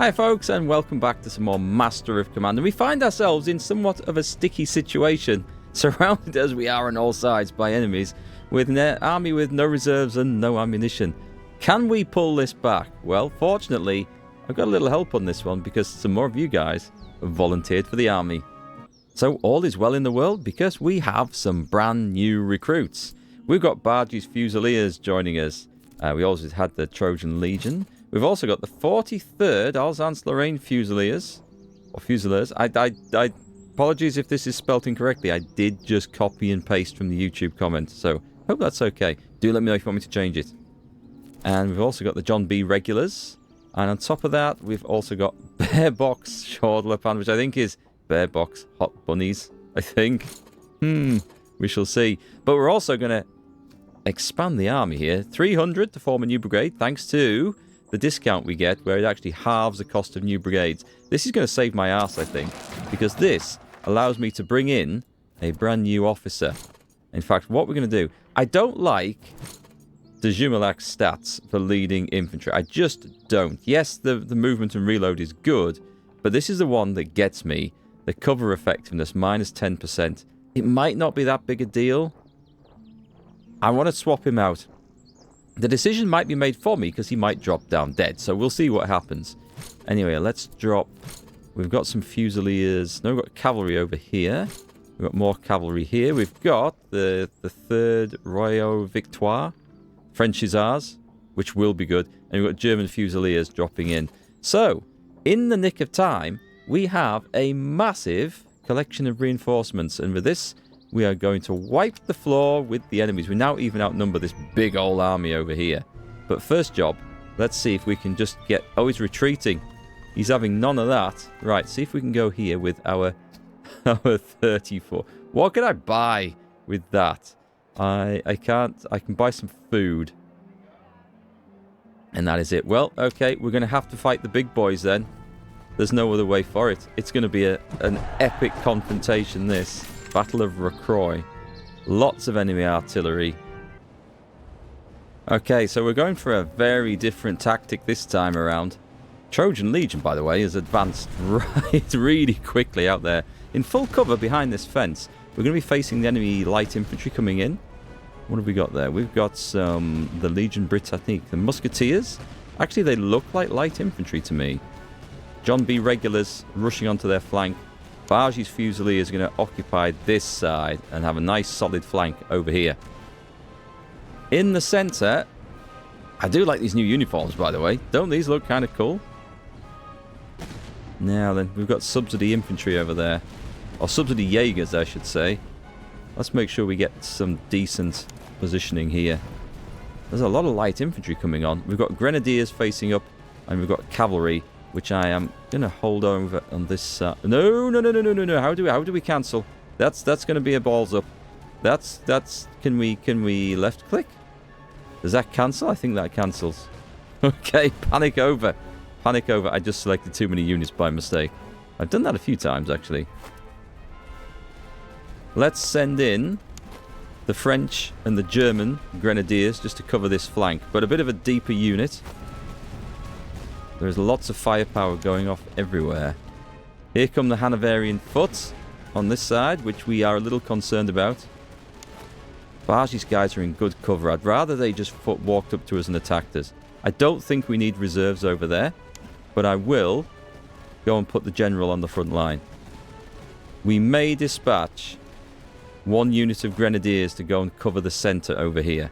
Hi folks, and welcome back to some more Master of Command. And we find ourselves in somewhat of a sticky situation, surrounded as we are on all sides by enemies, with an army with no reserves and no ammunition. Can we pull this back? Well, fortunately, I've got a little help on this one because some more of you guys have volunteered for the army. So all is well in the world because we have some brand new recruits. We've got Barge's Fusiliers joining us. We also had the Trojan Legion. We've also got the 43rd Alsace-Lorraine Fusiliers. Or Fusiliers. I apologies if this is spelt incorrectly. I did just copy and paste from the YouTube comment. So, hope that's okay. Do let me know if you want me to change it. And we've also got the John B. Regulars. And on top of that, we've also got Bear Box Shortler, which I think is Bear Box Hot Bunnies, I think. We shall see. But we're also going to expand the army here. 300 to form a new brigade, thanks to the discount we get, where it actually halves the cost of new brigades. This is going to save my ass, I think, because this allows me to bring in a brand new officer. In fact, what we're going to do, I don't like the Jumelak's stats for leading infantry. I just don't. Yes, the movement and reload is good, but this is the one that gets me the cover effectiveness, minus 10%. It might not be that big a deal. I want to swap him out. The decision might be made for me because he might drop down dead. So we'll see what happens. Anyway, let's drop. We've got some Fusiliers. No, we've got cavalry over here. We've got more cavalry here. We've got the 3rd Royal Victoire. French Hussars, which will be good. And we've got German Fusiliers dropping in. So, in the nick of time, we have a massive collection of reinforcements. And with this, we are going to wipe the floor with the enemies. We now even outnumber this big old army over here. But first job, let's see if we can just get... Oh, he's retreating. He's having none of that. Right, see if we can go here with our 34. What can I buy with that? I can't... I can buy some food. And that is it. Well, okay, we're going to have to fight the big boys then. There's no other way for it. It's going to be an epic confrontation, this. Battle of Rocroi. Lots of enemy artillery. Okay, so we're going for a very different tactic this time around. Trojan Legion, by the way, has advanced right really quickly out there. In full cover behind this fence. We're going to be facing the enemy light infantry coming in. What have we got there? We've got the Legion Britannique. The Musketeers. Actually, they look like light infantry to me. John B. Regulars rushing onto their flank. Barge's Fusiliers are going to occupy this side and have a nice solid flank over here. In the centre, I do like these new uniforms, by the way. Don't these look kind of cool? Now then, we've got subsidy infantry over there. Or subsidy Jaegers, I should say. Let's make sure we get some decent positioning here. There's a lot of light infantry coming on. We've got grenadiers facing up, and we've got cavalry, which I am going to hold over on this side. No. How do we cancel? That's going to be a balls up. Can we left click? Does that cancel? I think that cancels. Okay, panic over. Panic over. I just selected too many units by mistake. I've done that a few times, actually. Let's send in the French and the German grenadiers just to cover this flank. But a bit of a deeper unit. There's lots of firepower going off everywhere. Here come the Hanoverian foot on this side, which we are a little concerned about. Barge's guys are in good cover. I'd rather they just walked up to us and attacked us. I don't think we need reserves over there, but I will go and put the general on the front line. We may dispatch one unit of grenadiers to go and cover the centre over here.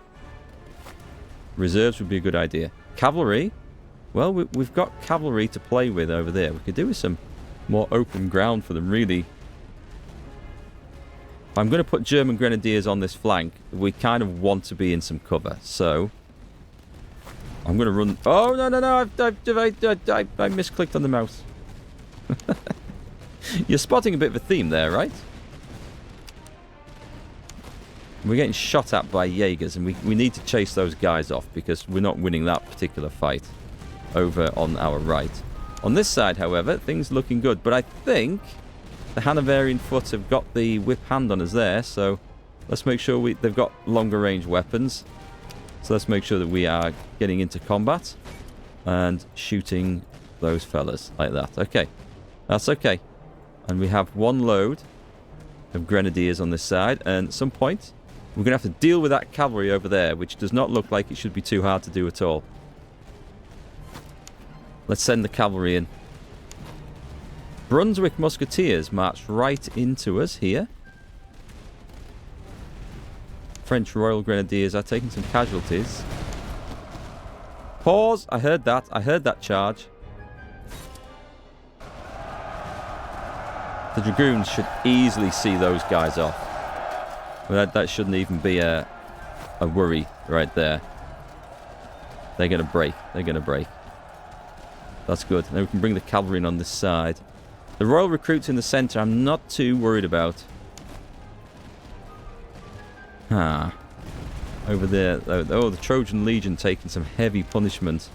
Reserves would be a good idea. Cavalry... Well, we've got cavalry to play with over there. We could do with some more open ground for them, really. I'm going to put German grenadiers on this flank. We kind of want to be in some cover, so... I'm going to run... Oh, no, I misclicked on the mouse. You're spotting a bit of a theme there, right? We're getting shot at by Jaegers, and we need to chase those guys off because we're not winning that particular fight over on our right. On this side, however, things looking good. But I think the Hanoverian foot have got the whip hand on us there, so let's make sure they've got longer range weapons. So let's make sure that we are getting into combat and shooting those fellas like that. Okay. That's okay. And we have one load of grenadiers on this side. And at some point, we're going to have to deal with that cavalry over there, which does not look like it should be too hard to do at all. Let's send the cavalry in. Brunswick Musketeers marched right into us here. French Royal Grenadiers are taking some casualties. Pause! I heard that. I heard that charge. The Dragoons should easily see those guys off. Well, that shouldn't even be a worry right there. They're going to break. They're going to break. That's good. Now we can bring the cavalry in on this side. The Royal Recruits in the centre, I'm not too worried about. Over there. Oh, the Trojan Legion taking some heavy punishment.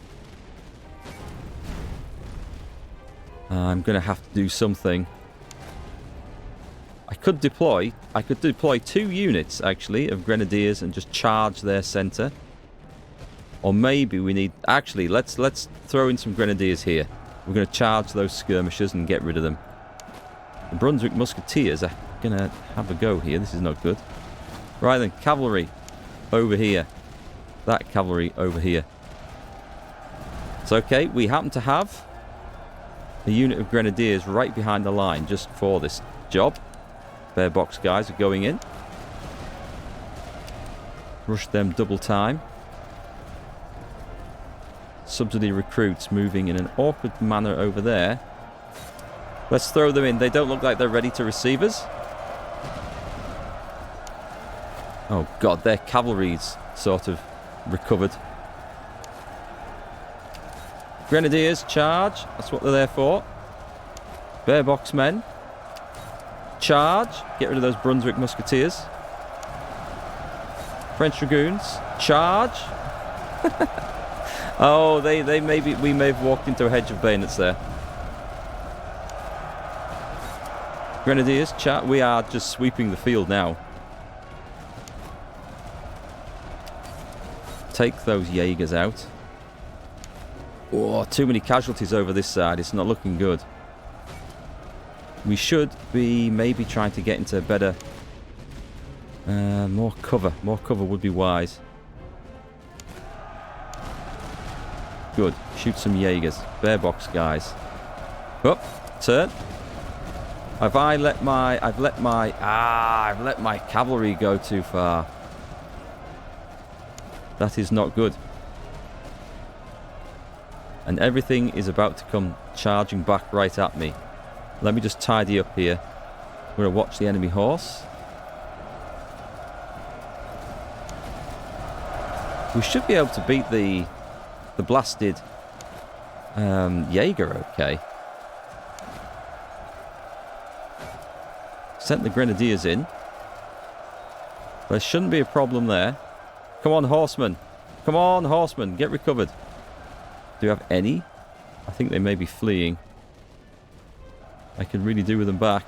I'm going to have to do something. I could deploy 2 units, actually, of Grenadiers and just charge their centre. Or maybe we need... Actually, let's throw in some Grenadiers here. We're going to charge those skirmishers and get rid of them. The Brunswick Musketeers are going to have a go here. This is not good. Right then, cavalry over here. That cavalry over here. It's okay. We happen to have a unit of Grenadiers right behind the line just for this job. Bear box guys are going in. Rush them double time. Subsidy recruits moving in an awkward manner over there. Let's throw them in. They don't look like they're ready to receive us. Oh god, their cavalry's sort of recovered. Grenadiers, charge. That's what they're there for. Bear box men. Charge. Get rid of those Brunswick Musketeers. French Dragoons. Charge. Oh, we may have walked into a hedge of bayonets there. Grenadiers, we are just sweeping the field now. Take those Jaegers out. Oh, too many casualties over this side. It's not looking good. We should be maybe trying to get into better... more cover. More cover would be wise. Good. Shoot some Jaegers. Bear box guys. Up. Turn. I've let my cavalry go too far. That is not good. And everything is about to come charging back right at me. Let me just tidy up here. We're going to watch the enemy horse. We should be able to beat the blasted Jaeger, okay. Sent the Grenadiers in. There shouldn't be a problem there. Come on, horsemen. Come on, horsemen. Get recovered. Do we have any? I think they may be fleeing. I could really do with them back.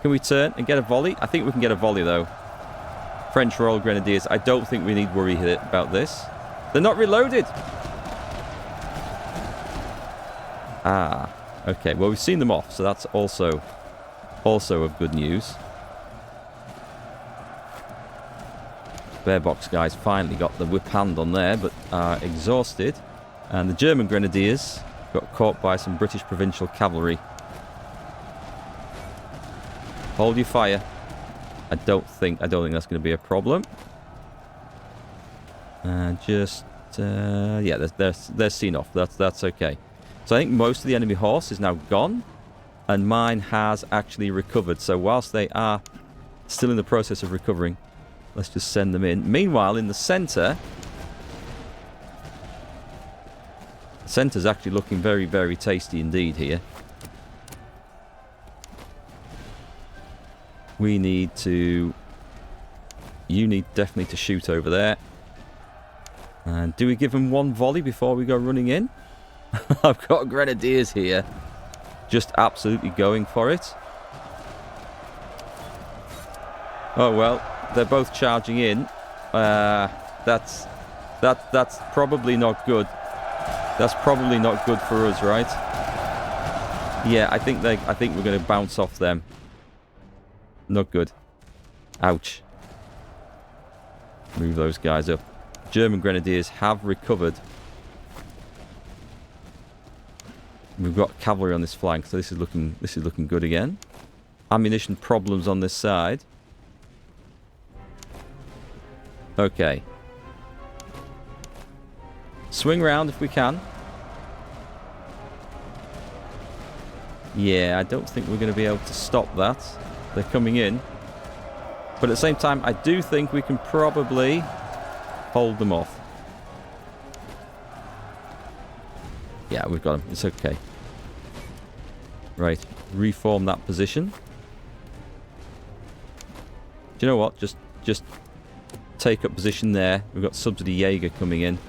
Can we turn and get a volley? I think we can get a volley, though. French Royal Grenadiers. I don't think we need worry about this. They're not reloaded. Ah, okay. Well, we've seen them off, so that's also of good news. Bear box guys finally got the whip hand on there, but are exhausted. And the German Grenadiers got caught by some British provincial cavalry. Hold your fire. I don't think that's going to be a problem. Yeah, they're seen off. That's okay. So I think most of the enemy horse is now gone, and mine has actually recovered. So whilst they are still in the process of recovering, let's just send them in. Meanwhile, in the centre, the centre's actually looking very, very tasty indeed here. You need definitely to shoot over there. And do we give them one volley before we go running in? I've got Grenadiers here. Just absolutely going for it. Oh well, they're both charging in. That's probably not good. That's probably not good for us, right? Yeah, I think we're going to bounce off them. Not good. Ouch. Move those guys up. German grenadiers have recovered. We've got cavalry on this flank, so this is looking good again. Ammunition problems on this side. Okay. Swing round if we can. Yeah, I don't think we're going to be able to stop that. They're coming in. But at the same time, I do think we can probably hold them off. Yeah, we've got them. It's okay. Right. Reform that position. Do you know what? Just take up position there. We've got subsidy Jaeger coming in.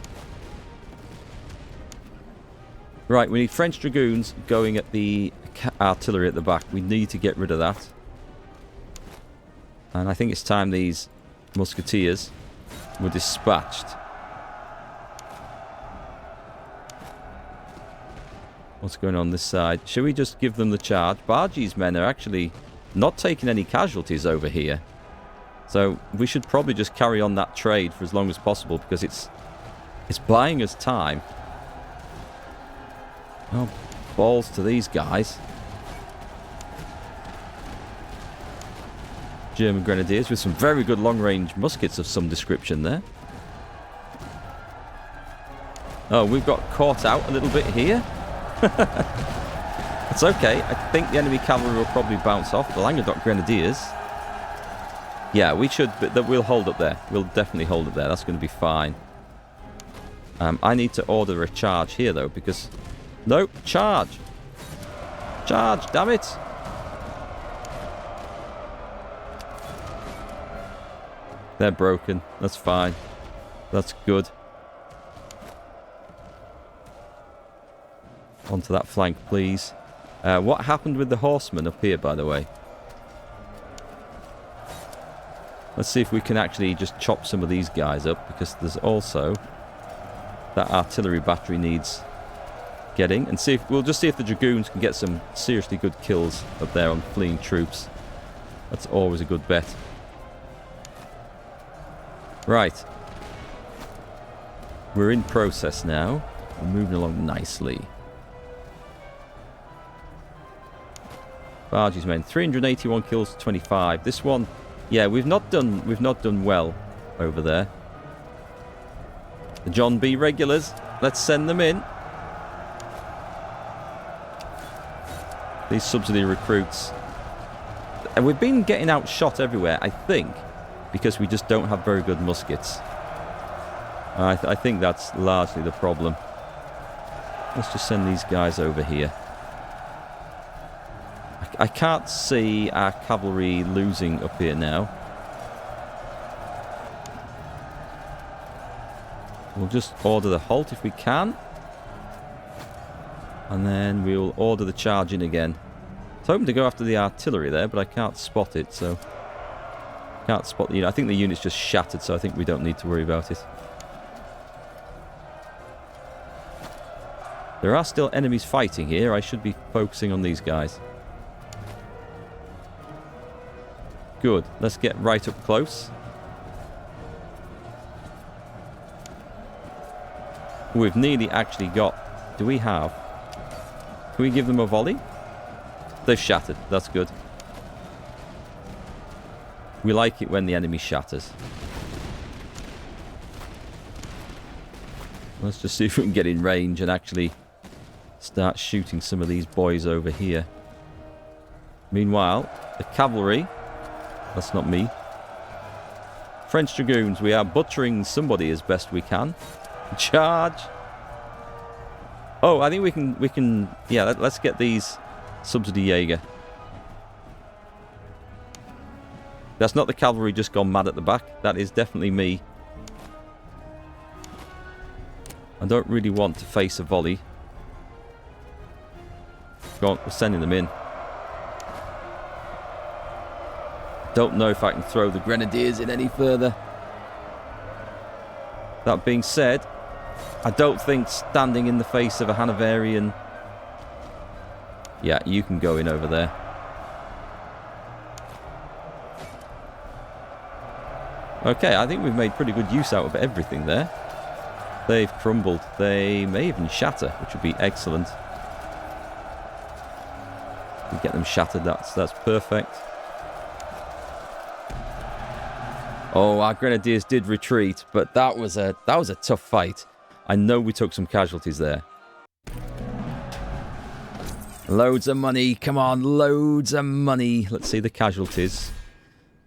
Right, we need French Dragoons going at the artillery at the back. We need to get rid of that. And I think it's time these musketeers were dispatched. What's going on this side? Should we just give them the charge? Bargie's men are actually not taking any casualties over here. So we should probably just carry on that trade for as long as possible because it's buying us time. Oh, balls to these guys. German grenadiers with some very good long-range muskets of some description there. Oh, we've got caught out a little bit here. It's okay. I think the enemy cavalry will probably bounce off. The Languedoc grenadiers. Yeah, we should, but we'll hold up there. We'll definitely hold it there. That's going to be fine. I need to order a charge here, though, because... Nope, charge! Charge, damn it! They're broken. That's fine. That's good. Onto that flank, please. What happened with the horsemen up here, by the way? Let's see if we can actually just chop some of these guys up, because there's also that artillery battery needs getting. And see if we'll just see if the dragoons can get some seriously good kills up there on fleeing troops. That's always a good bet. Right. We're in process now. We're moving along nicely. Bargie's men, 381 kills to 25. This one, yeah, we've not done well over there. The John B. regulars, let's send them in. These subsidy recruits. And we've been getting outshot everywhere, I think, because we just don't have very good muskets. I think that's largely the problem. Let's just send these guys over here. I can't see our cavalry losing up here now. We'll just order the halt if we can. And then we'll order the charge in again. I was hoping to go after the artillery there, but I can't spot it, so... Can't spot the unit. I think the unit's just shattered, so I think we don't need to worry about it. There are still enemies fighting here. I should be focusing on these guys. Good. Let's get right up close. We've nearly actually got... Do we have... Can we give them a volley? They've shattered. That's good. We like it when the enemy shatters. Let's just see if we can get in range and actually start shooting some of these boys over here. Meanwhile, the cavalry... That's not me. French dragoons, we are butchering somebody as best we can. Charge! Oh, I think we can... Yeah, let's get these subsidy Jaeger. That's not the cavalry just gone mad at the back. That is definitely me. I don't really want to face a volley. Go on, we're sending them in. Don't know if I can throw the grenadiers in any further. That being said, I don't think standing in the face of a Hanoverian... Yeah, you can go in over there. Okay, I think we've made pretty good use out of everything there. They've crumbled. They may even shatter, which would be excellent. We get them shattered, that's perfect. Oh, our Grenadiers did retreat, but that was a tough fight. I know we took some casualties there. Loads of money, come on, loads of money. Let's see the casualties.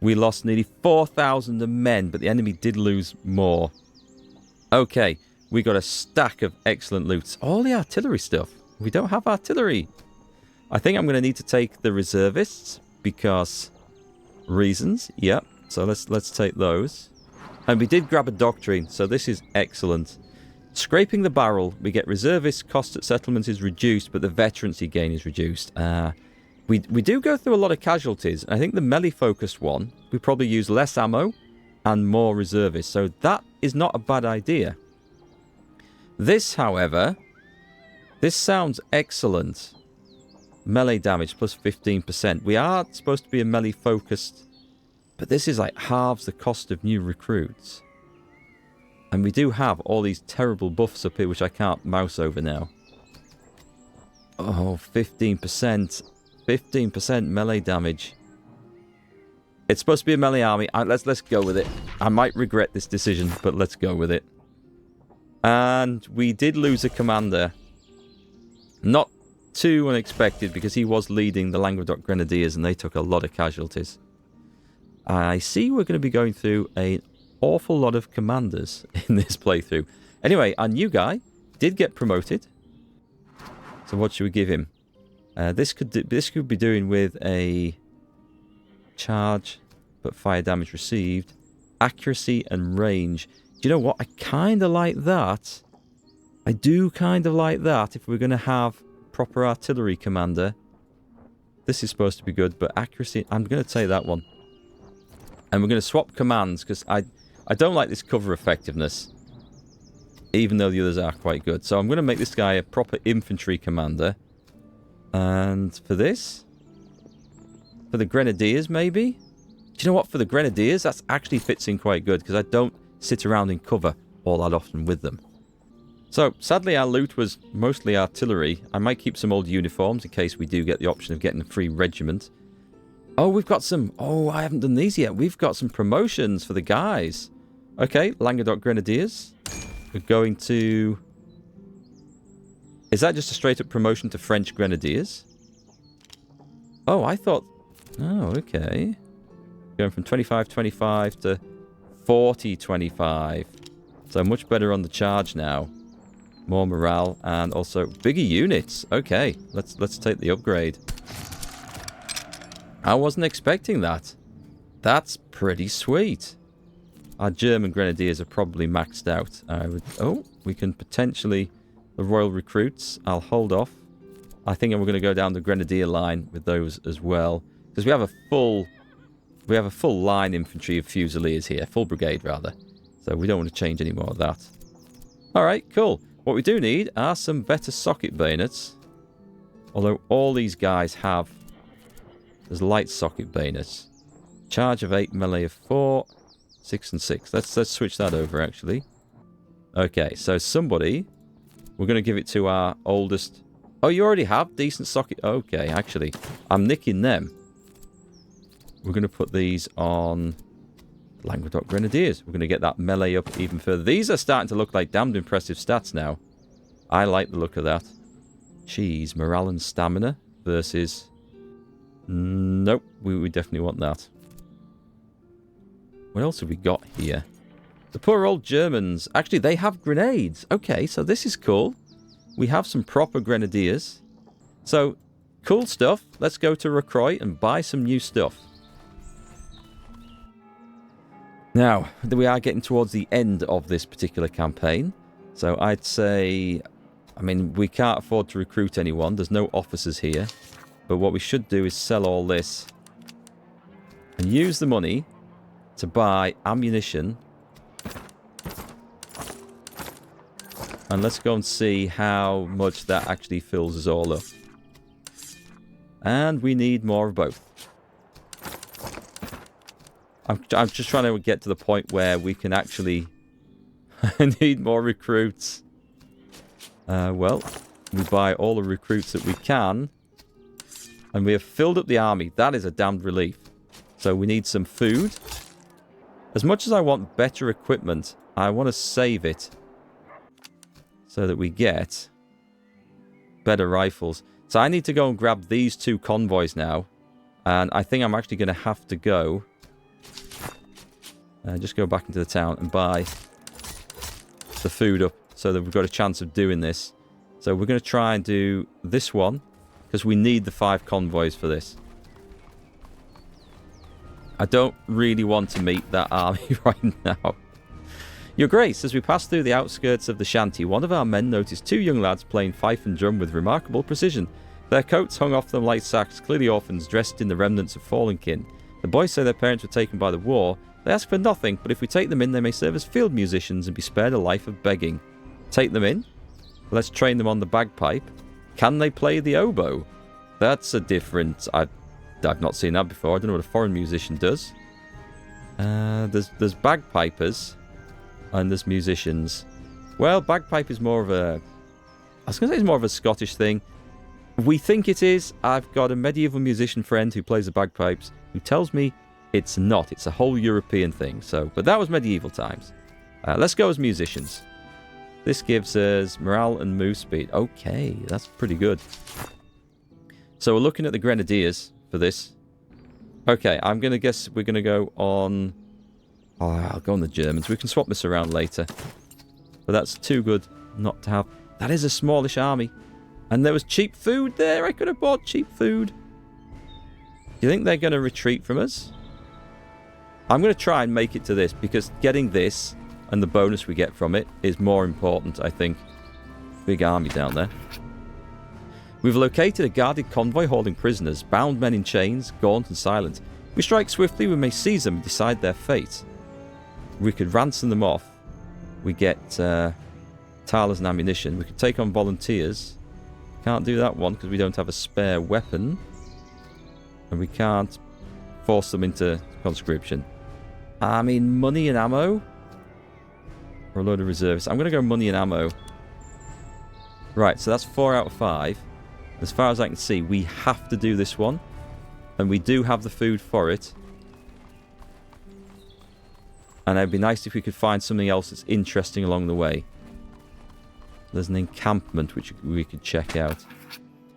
We lost nearly 4,000 men, but the enemy did lose more. Okay, we got a stack of excellent loot. All the artillery stuff. We don't have artillery. I think I'm going to need to take the reservists because reasons. Yep. So let's take those. And we did grab a doctrine, so this is excellent. Scraping the barrel, we get reservists, cost at settlement is reduced, but the veterancy gain is reduced. We do go through a lot of casualties. I think the melee-focused one, we probably use less ammo and more reservists, so that is not a bad idea. This, however, this sounds excellent. Melee damage plus 15%. We are supposed to be a melee-focused, but this is like halves the cost of new recruits. And we do have all these terrible buffs up here, which I can't mouse over now. Oh, 15%. 15% melee damage. It's supposed to be a melee army. Let's go with it. I might regret this decision, but let's go with it. And we did lose a commander. Not too unexpected, because he was leading the Languedoc Grenadiers, and they took a lot of casualties. I see we're going to be going through an awful lot of commanders in this playthrough. Anyway, our new guy did get promoted. So what should we give him? This could be doing with a charge, but fire damage received, accuracy and range. Do you know what? I kind of like that. I do kind of like that if we're going to have proper artillery commander. This is supposed to be good, but accuracy, I'm going to take that one. And we're going to swap commands, because I don't like this cover effectiveness, even though the others are quite good. So I'm going to make this guy a proper infantry commander. And for this, for the Grenadiers maybe? Do you know what? For the Grenadiers, that actually fits in quite good, because I don't sit around in cover all that often with them. So, sadly our loot was mostly artillery. I might keep some old uniforms in case we do get the option of getting a free regiment. Oh, we've got some... Oh, I haven't done these yet. We've got some promotions for the guys. Okay, Languedoc Grenadiers. We're going to... Is that just a straight-up promotion to French Grenadiers? Oh, I thought... Oh, okay. Going from 25-25 to 40-25. So much better on the charge now. More morale and also bigger units. Okay, let's take the upgrade. I wasn't expecting that. That's pretty sweet. Our German Grenadiers are probably maxed out. Oh, we can potentially... The Royal Recruits, I'll hold off. I think we're going to go down the Grenadier line with those as well. Because we have a full line infantry of Fusiliers here. Full brigade, rather. So we don't want to change any more of that. Alright, cool. What we do need are some better socket bayonets. Although all these guys have... There's light socket bayonets. Charge of 8, melee of 4, 6 and 6. Let's switch that over, actually. Okay, so somebody... We're going to give it to our oldest... Oh, you already have decent socket... Okay, actually, I'm nicking them. We're going to put these on Languedoc Grenadiers. We're going to get that melee up even further. These are starting to look like damned impressive stats now. I like the look of that. Jeez, morale and stamina versus... Nope, we definitely want that. What else have we got here? The poor old Germans. Actually, they have grenades. Okay, so this is cool. We have some proper grenadiers. So, cool stuff. Let's go to Rocroi and buy some new stuff. Now, we are getting towards the end of this particular campaign. So, I'd say... I mean, we can't afford to recruit anyone. There's no officers here. But what we should do is sell all this. And use the money to buy ammunition... And let's go and see how much that actually fills us all up. And we need more of both. I'm just trying to get to the point where we can actually need more recruits. Well, we buy all the recruits that we can. And we have filled up the army. That is a damned relief. So we need some food. As much as I want better equipment, I want to save it so that we get better rifles. So I need to go and grab these 2 convoys now. And I think I'm actually going to have to go... just go back into the town and buy the food up so that we've got a chance of doing this. So we're going to try and do this one because we need the 5 convoys for this. I don't really want to meet that army right now. Your Grace, as we pass through the outskirts of the shanty, one of our men noticed 2 young lads playing fife and drum with remarkable precision. Their coats hung off them like sacks, clearly orphans dressed in the remnants of fallen kin. The boys say their parents were taken by the war. They ask for nothing, but if we take them in, they may serve as field musicians and be spared a life of begging. Take them in? Let's train them on the bagpipe. Can they play the oboe? That's a different... I've not seen that before. I don't know what a foreign musician does. There's bagpipers and there's musicians. Well, bagpipe is more of a... I was going to say it's more of a Scottish thing. We think it is. I've got a medieval musician friend who plays the bagpipes who tells me it's not. It's a whole European thing. So, but that was medieval times. Let's go as musicians. This gives us morale and move speed. Okay, that's pretty good. So we're looking at the Grenadiers for this. Okay, I'm going to guess we're going to go on... Oh, I'll go on the Germans. We can swap this around later. But that's too good not to have. That is a smallish army. And there was cheap food there. I could have bought cheap food. Do you think they're going to retreat from us? I'm going to try and make it to this because getting this and the bonus we get from it is more important, I think. Big army down there. We've located a guarded convoy holding prisoners, bound men in chains, gaunt and silent. If we strike swiftly, we may seize them and decide their fate. We could ransom them off. We get talers and ammunition. We could take on volunteers. Can't do that one because we don't have a spare weapon. And we can't force them into conscription. I mean, money and ammo. Or a load of reserves. I'm going to go money and ammo. Right, so that's 4 out of 5. As far as I can see, we have to do this one. And we do have the food for it. And it'd be nice if we could find something else that's interesting along the way. There's an encampment which we could check out.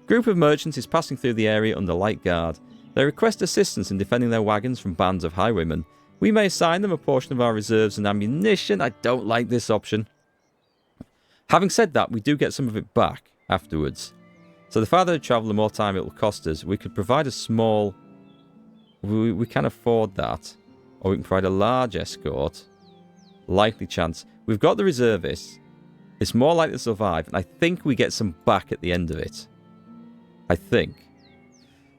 Group of merchants is passing through the area under light guard. They request assistance in defending their wagons from bands of highwaymen. We may assign them a portion of our reserves and ammunition. I don't like this option. Having said that, we do get some of it back afterwards. So the farther we travel, the more time it will cost us. We could provide a small... We can afford that. Or we can provide a large escort. Likely chance. We've got the reservists. It's more likely to survive. And I think we get some back at the end of it. I think.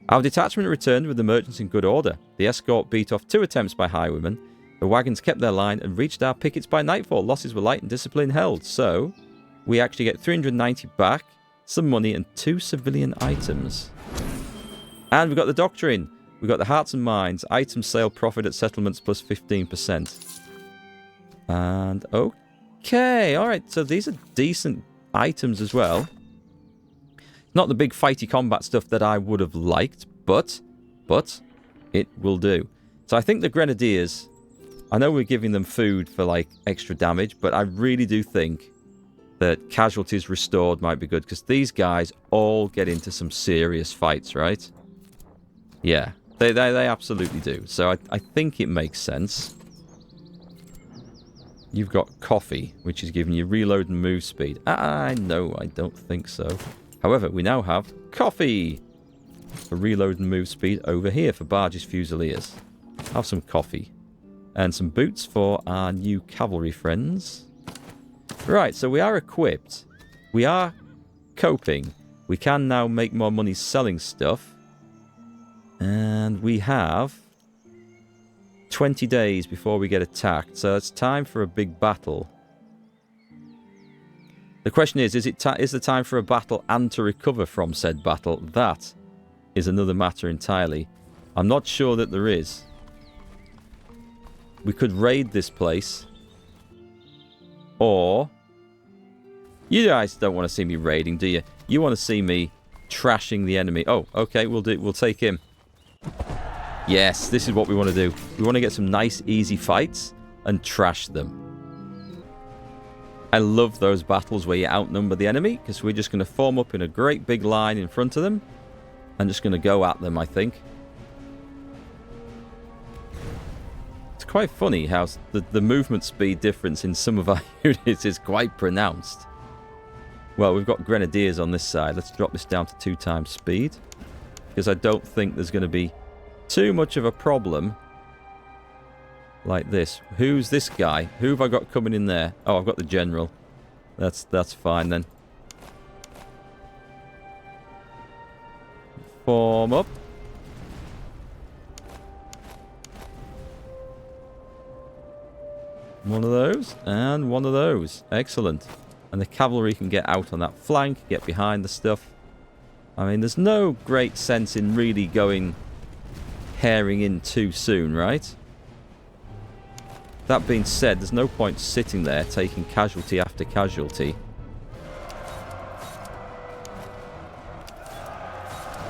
Our detachment returned with the merchants in good order. The escort beat off 2 attempts by highwaymen. The wagons kept their line and reached our pickets by nightfall. Losses were light and discipline held. So, we actually get 390 back, some money and 2 civilian items. And we've got the doctrine. We've got the hearts and minds. Items sale profit at settlements plus 15%. And, okay. Alright, so these are decent items as well. Not the big fighty combat stuff that I would have liked, but it will do. So I think the Grenadiers, I know we're giving them food for like extra damage, but I really do think that casualties restored might be good because these guys all get into some serious fights, right? Yeah, they absolutely do. So I think it makes sense. You've got coffee, which is giving you reload and move speed. No, I don't think so. However, we now have coffee for reload and move speed over here for barges, fusiliers. Have some coffee. And some boots for our new cavalry friends. Right, so we are equipped. We are coping. We can now make more money selling stuff. And we have 20 days before we get attacked. So it's time for a big battle. The question is the time for a battle and to recover from said battle? That is another matter entirely. I'm not sure that there is. We could raid this place. Or... You guys don't want to see me raiding, do you? You want to see me trashing the enemy. Oh, okay, we'll take him. Yes, this is what we want to do. We want to get some nice, easy fights and trash them. I love those battles where you outnumber the enemy, because we're just going to form up in a great big line in front of them. And just going to go at them, I think. It's quite funny how the movement speed difference in some of our units is quite pronounced. Well, we've got grenadiers on this side. Let's drop this down to 2 times speed. Because I don't think there's going to be too much of a problem like this. Who's this guy? Who have I got coming in there? Oh, I've got the general. That's fine then. Form up. One of those and one of those. Excellent. And the cavalry can get out on that flank, get behind the stuff. I mean, there's no great sense in really going herring in too soon, right? That being said, there's no point sitting there taking casualty after casualty.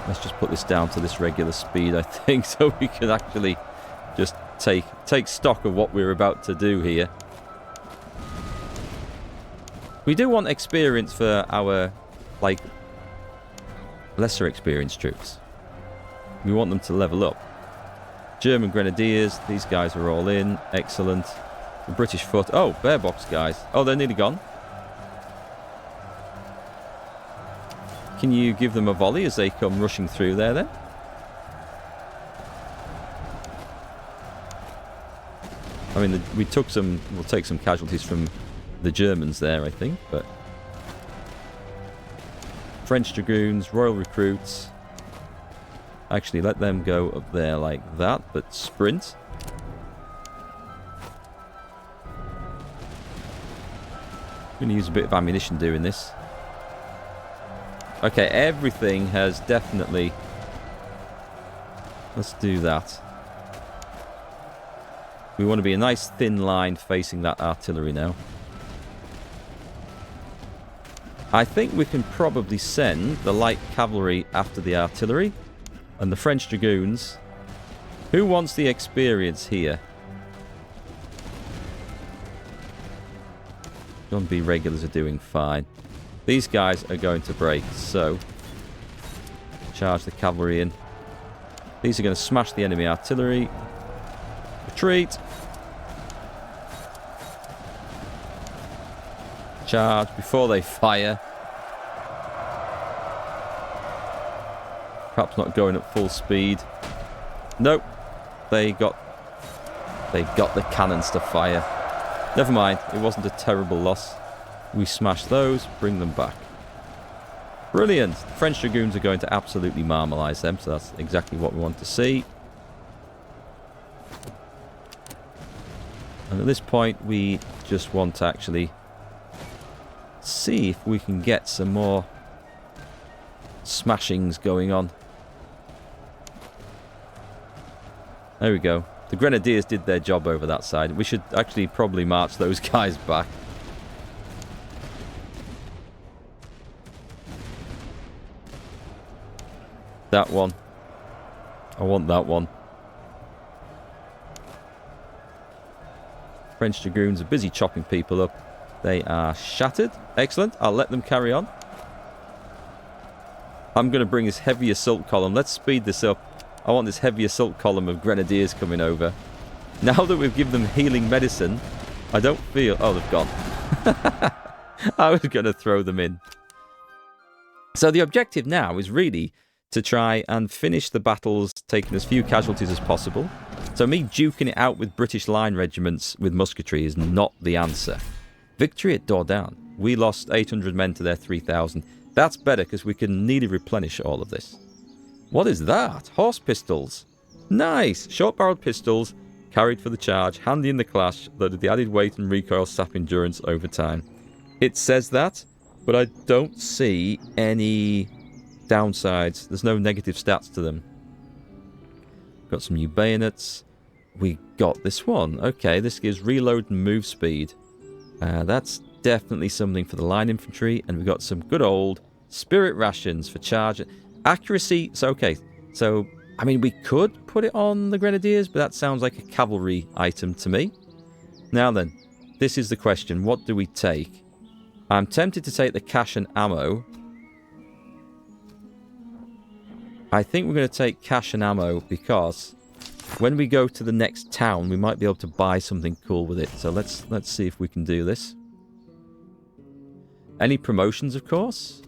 Let's just put this down to this regular speed, I think, so we can actually just take stock of what we're about to do here. We do want experience for our, like, lesser experienced troops. We want them to level up. German Grenadiers, these guys are all in. Excellent. The British foot. Oh, bear box guys. Oh, they're nearly gone. Can you give them a volley as they come rushing through there then? I mean, we'll take some casualties from the Germans there, I think, but... French Dragoons, Royal Recruits... Actually, let them go up there like that, but sprint. I'm going to use a bit of ammunition doing this. Okay, everything has definitely... Let's do that. We want to be a nice thin line facing that artillery now. I think we can probably send the light cavalry after the artillery. And the French Dragoons. Who wants the experience here? John B. Regulars are doing fine. These guys are going to break, so... Charge the cavalry in. These are going to smash the enemy artillery. Retreat. Charge before they fire. Perhaps not going at full speed. Nope. They got the cannons to fire. Never mind. It wasn't a terrible loss. We smash those. Bring them back. Brilliant. French Dragoons are going to absolutely marmalise them. So that's exactly what we want to see. And at this point, we just want to actually see if we can get some more smashings going on. There we go. The Grenadiers did their job over that side. We should actually probably march those guys back. That one. I want that one. French Dragoons are busy chopping people up. They are shattered. Excellent. I'll let them carry on. I'm going to bring this heavy assault column. Let's speed this up. I want this heavy assault column of Grenadiers coming over. Now that we've given them healing medicine, I don't feel... Oh, they've gone. I was going to throw them in. So the objective now is really to try and finish the battles, taking as few casualties as possible. So me duking it out with British line regiments with musketry is not the answer. Victory at Dordogne. We lost 800 men to their 3,000. That's better because we can nearly replenish all of this. What is that? Horse pistols. Nice. Short-barreled pistols, carried for the charge, handy in the clash, that the added weight and recoil sap endurance over time. It says that. But I don't see any downsides. There's no negative stats to them. Got some new bayonets. We got this one. Okay, this gives reload and move speed. That's definitely something for the line infantry. And we've got some good old spirit rations for charge. Accuracy, so okay. So, I mean, we could put it on the grenadiers, but that sounds like a cavalry item to me. Now then, this is the question. What do we take? I'm tempted to take the cash and ammo. I think we're going to take cash and ammo because when we go to the next town, we might be able to buy something cool with it. So let's see if we can do this. Any promotions, of course.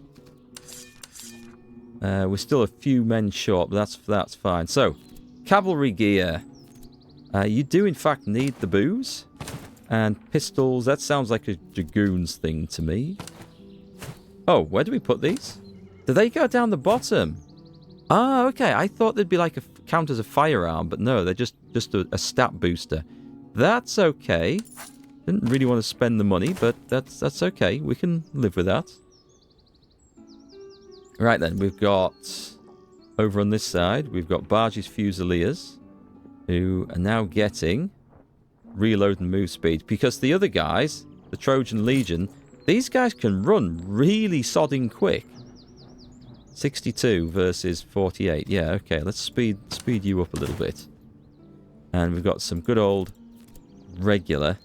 We're still a few men short, but that's fine. So, cavalry gear. You do, in fact, need the booze. And pistols, that sounds like a dragoons thing to me. Oh, where do we put these? Do they go down the bottom? Ah, okay. I thought they'd be like count as a firearm, but no, they're just a stat booster. That's okay. Didn't really want to spend the money, but that's okay. We can live with that. Right then, we've got, over on this side, we've got Barge's Fusiliers, who are now getting reload and move speed. Because the other guys, the Trojan Legion, these guys can run really sodding quick. 62 versus 48. Yeah, okay, let's speed you up a little bit. And we've got some good old regular.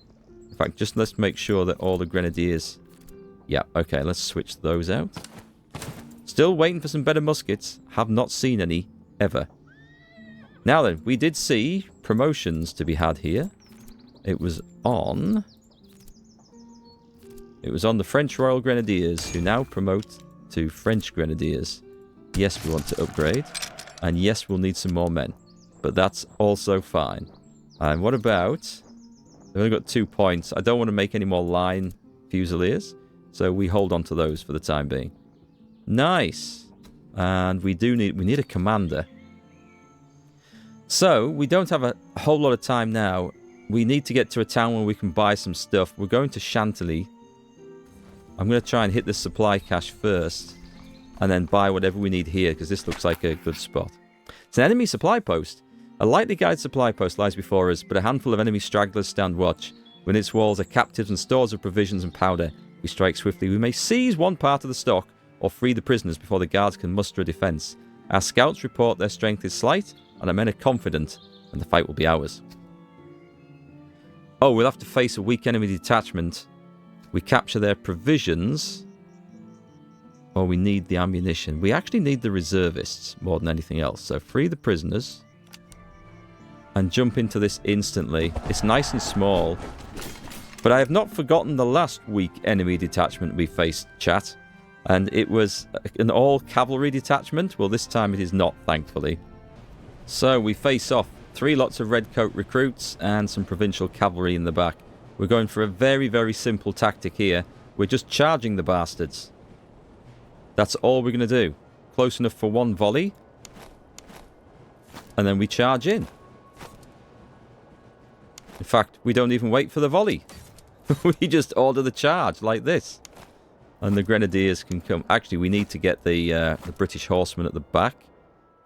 In fact, just let's make sure that all the grenadiers... Yeah, okay, let's switch those out. Still waiting for some better muskets. Have not seen any, ever. Now then, we did see promotions to be had here. It was on the French Royal Grenadiers, who now promote to French Grenadiers. Yes, we want to upgrade. And yes, we'll need some more men. But that's also fine. And what about... They've only got 2 points. I don't want to make any more line Fusiliers. So we hold on to those for the time being. Nice. And we need a commander. So, we don't have a whole lot of time now. We need to get to a town where we can buy some stuff. We're going to Chantilly. I'm going to try and hit the supply cache first. And then buy whatever we need here, because this looks like a good spot. It's an enemy supply post. A lightly guarded supply post lies before us, but a handful of enemy stragglers stand watch. When its walls are captives and stores of provisions and powder, we strike swiftly. We may seize one part of the stock, or free the prisoners before the guards can muster a defence. Our scouts report their strength is slight, and our men are confident, and the fight will be ours. Oh, we'll have to face a weak enemy detachment. We capture their provisions, or we need the ammunition. We actually need the reservists more than anything else. So free the prisoners, and jump into this instantly. It's nice and small, but I have not forgotten the last weak enemy detachment we faced, chat. And it was an all-cavalry detachment. Well, this time it is not, thankfully. So we face off 3 lots of redcoat recruits and some provincial cavalry in the back. We're going for a very, very simple tactic here. We're just charging the bastards. That's all we're going to do. Close enough for one volley. And then we charge in. In fact, we don't even wait for the volley. We just order the charge like this. And the grenadiers can come. Actually, we need to get the British horsemen at the back,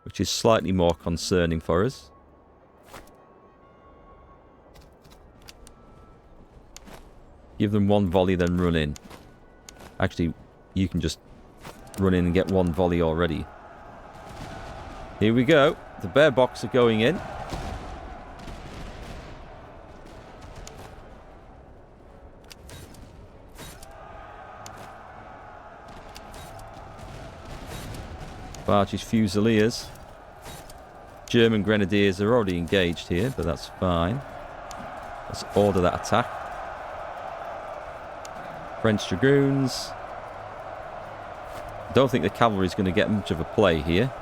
which is slightly more concerning for us. Give them one volley, then run in. Actually, you can just run in and get one volley already. Here we go. The bear box are going in. Barge's Fusiliers. German Grenadiers are already engaged here, but that's fine. Let's order that attack. French Dragoons. Don't think the cavalry is going to get much of a play here.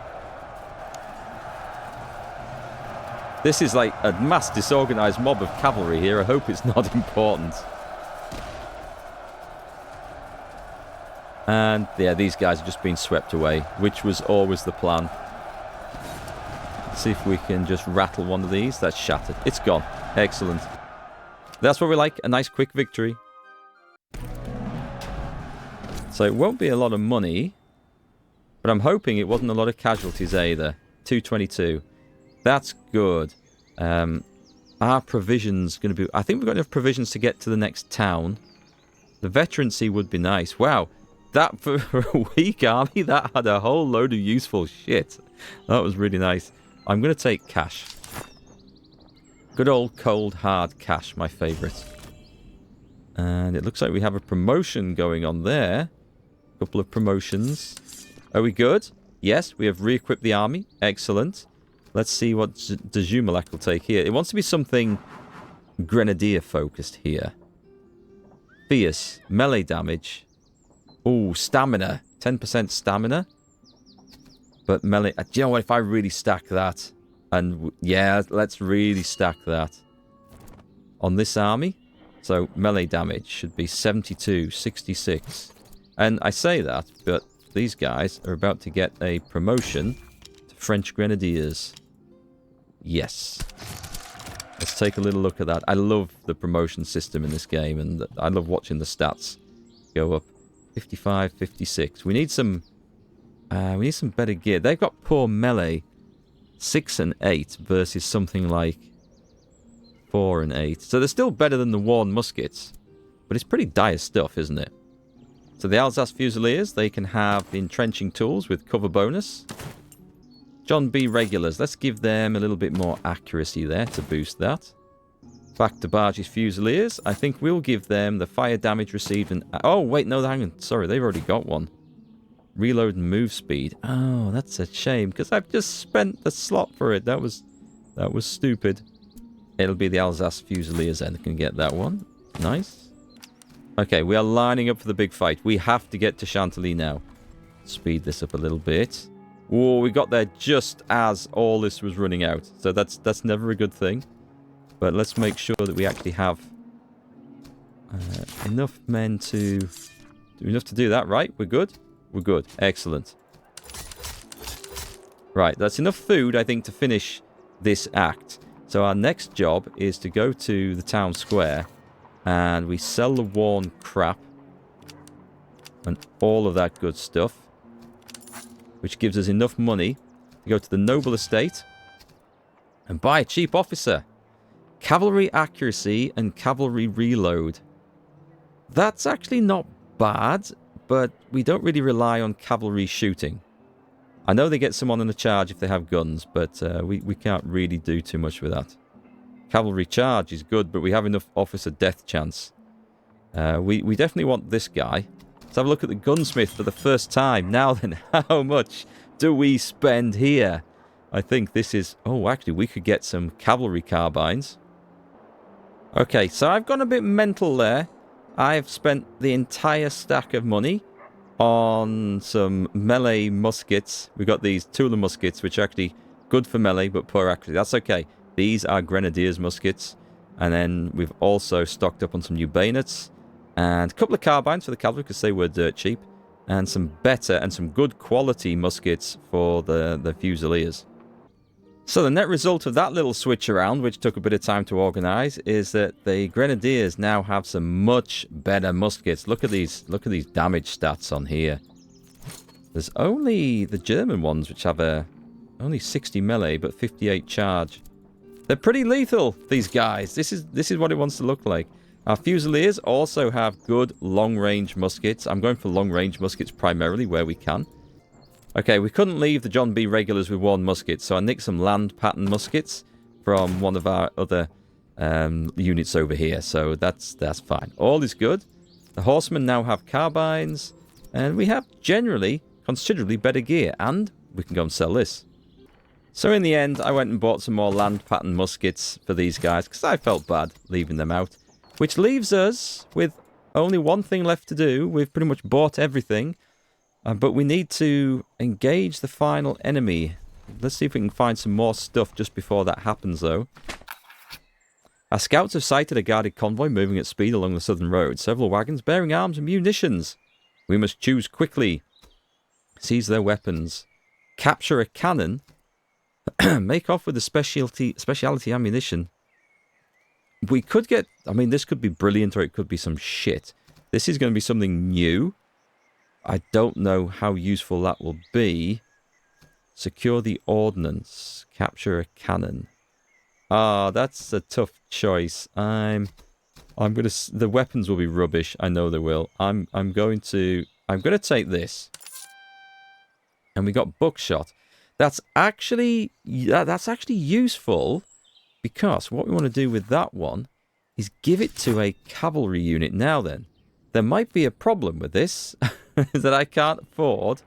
This is like a mass disorganized mob of cavalry here. I hope it's not important. And yeah, these guys have just been swept away, which was always the plan. Let's see if we can just rattle one of these. That's shattered. It's gone. Excellent. That's what we like. A nice quick victory. So it won't be a lot of money. But I'm hoping it wasn't a lot of casualties either. 222. That's good. Our provisions going to be... I think we've got enough provisions to get to the next town. The veterancy would be nice. Wow. That, for a weak army, that had a whole load of useful shit. That was really nice. I'm going to take cash. Good old cold hard cash, my favourite. And it looks like we have a promotion going on there. A couple of promotions. Are we good? Yes, we have re-equipped the army. Excellent. Let's see what Djumalak will take here. It wants to be something grenadier focused here. Fierce. Melee damage. Ooh, stamina. 10% stamina. But melee... Do you know what? If I really stack that... And yeah, let's really stack that on this army. So melee damage should be 72, 66. And I say that, but these guys are about to get a promotion to French Grenadiers. Yes. Let's take a little look at that. I love the promotion system in this game, and I love watching the stats go up. 55, 56. We need some better gear. They've got poor melee. 6 and 8 versus something like 4 and 8. So they're still better than the worn muskets. But it's pretty dire stuff, isn't it? So the Alsace Fusiliers, they can have entrenching tools with cover bonus. John B. Regulars, let's give them a little bit more accuracy there to boost that. Back to Barge's Fusiliers, I think we'll give them the fire damage received and... Oh, wait, no, hang on. Sorry, they've already got one. Reload and move speed. Oh, that's a shame, because I've just spent the slot for it. That was stupid. It'll be the Alsace Fusiliers then that can get that one. Nice. Okay, we are lining up for the big fight. We have to get to Chantilly now. Speed this up a little bit. Whoa, we got there just as all this was running out. So that's never a good thing. But let's make sure that we actually have enough men to... Do enough to do that, right? We're good? We're good. Excellent. Right, that's enough food, I think, to finish this act. So our next job is to go to the town square and we sell the worn crap and all of that good stuff, which gives us enough money to go to the noble estate and buy a cheap officer. Cavalry accuracy and cavalry reload. That's actually not bad, but we don't really rely on cavalry shooting. I know they get someone in a charge if they have guns, but we can't really do too much with that. Cavalry charge is good, but we have enough officer death chance. We definitely want this guy. Let's have a look at the gunsmith for the first time. Now then, how much do we spend here? I think this is... Oh, actually, we could get some cavalry carbines. Okay, so I've gone a bit mental there. I've spent the entire stack of money on some melee muskets. We've got these Tula muskets, which are actually good for melee, but poor accuracy. That's okay. These are Grenadiers muskets. And then we've also stocked up on some new bayonets. And a couple of carbines for the cavalry, because they were dirt cheap. And some better and some good quality muskets for the Fusiliers. So the net result of that little switch around, which took a bit of time to organise, is that the Grenadiers now have some much better muskets. Look at these damage stats on here. There's only the German ones, which have only 60 melee but 58 charge. They're pretty lethal, these guys. This is what it wants to look like. Our Fusiliers also have good long-range muskets. I'm going for long-range muskets primarily where we can. Okay, we couldn't leave the John B. Regulars with one musket, so I nicked some land pattern muskets from one of our other units over here, so that's fine. All is good. The horsemen now have carbines, and we have generally considerably better gear, and we can go and sell this. So in the end, I went and bought some more land pattern muskets for these guys, because I felt bad leaving them out. Which leaves us with only one thing left to do. We've pretty much bought everything. But we need to engage the final enemy. Let's see if we can find some more stuff just before that happens, though. Our scouts have sighted a guarded convoy moving at speed along the southern road. Several wagons bearing arms and munitions. We must choose quickly. Seize their weapons. Capture a cannon. Make off with the specialty ammunition. We could get... I mean, this could be brilliant or it could be some shit. This is going to be something new. I don't know how useful that will be. Secure the ordnance. Capture a cannon. Ah, that's a tough choice. I'm gonna. The weapons will be rubbish. I know they will. I'm gonna take this. And we got buckshot. That's actually useful, because what we want to do with that one is give it to a cavalry unit. Now then, there might be a problem with this, that I can't afford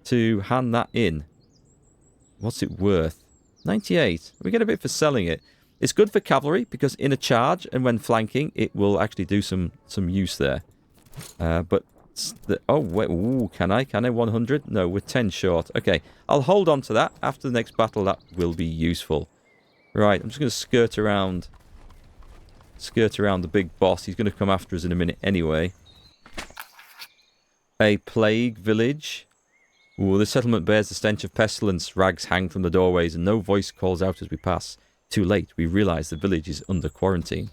to hand that in. What's it worth? 98. We get a bit for selling it. It's good for cavalry, because in a charge and when flanking, it will actually do some use there. But... oh, wait. Ooh, can I 100? No, we're 10 short. Okay, I'll hold on to that. After the next battle, that will be useful. Right, I'm just going to skirt around the big boss. He's going to come after us in a minute anyway. A plague village. Ooh, the settlement bears the stench of pestilence. Rags hang from the doorways, and no voice calls out as we pass. Too late, we realize the village is under quarantine.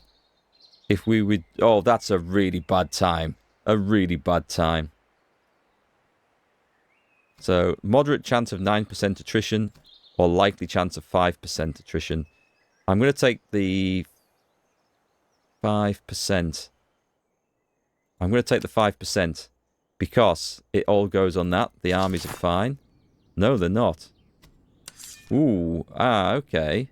If we would... oh, that's a really bad time. A really bad time. So, moderate chance of 9% attrition, or likely chance of 5% attrition. I'm going to take the 5%. I'm going to take the 5%, because it all goes on that. The armies are fine. No, they're not. Ooh, okay.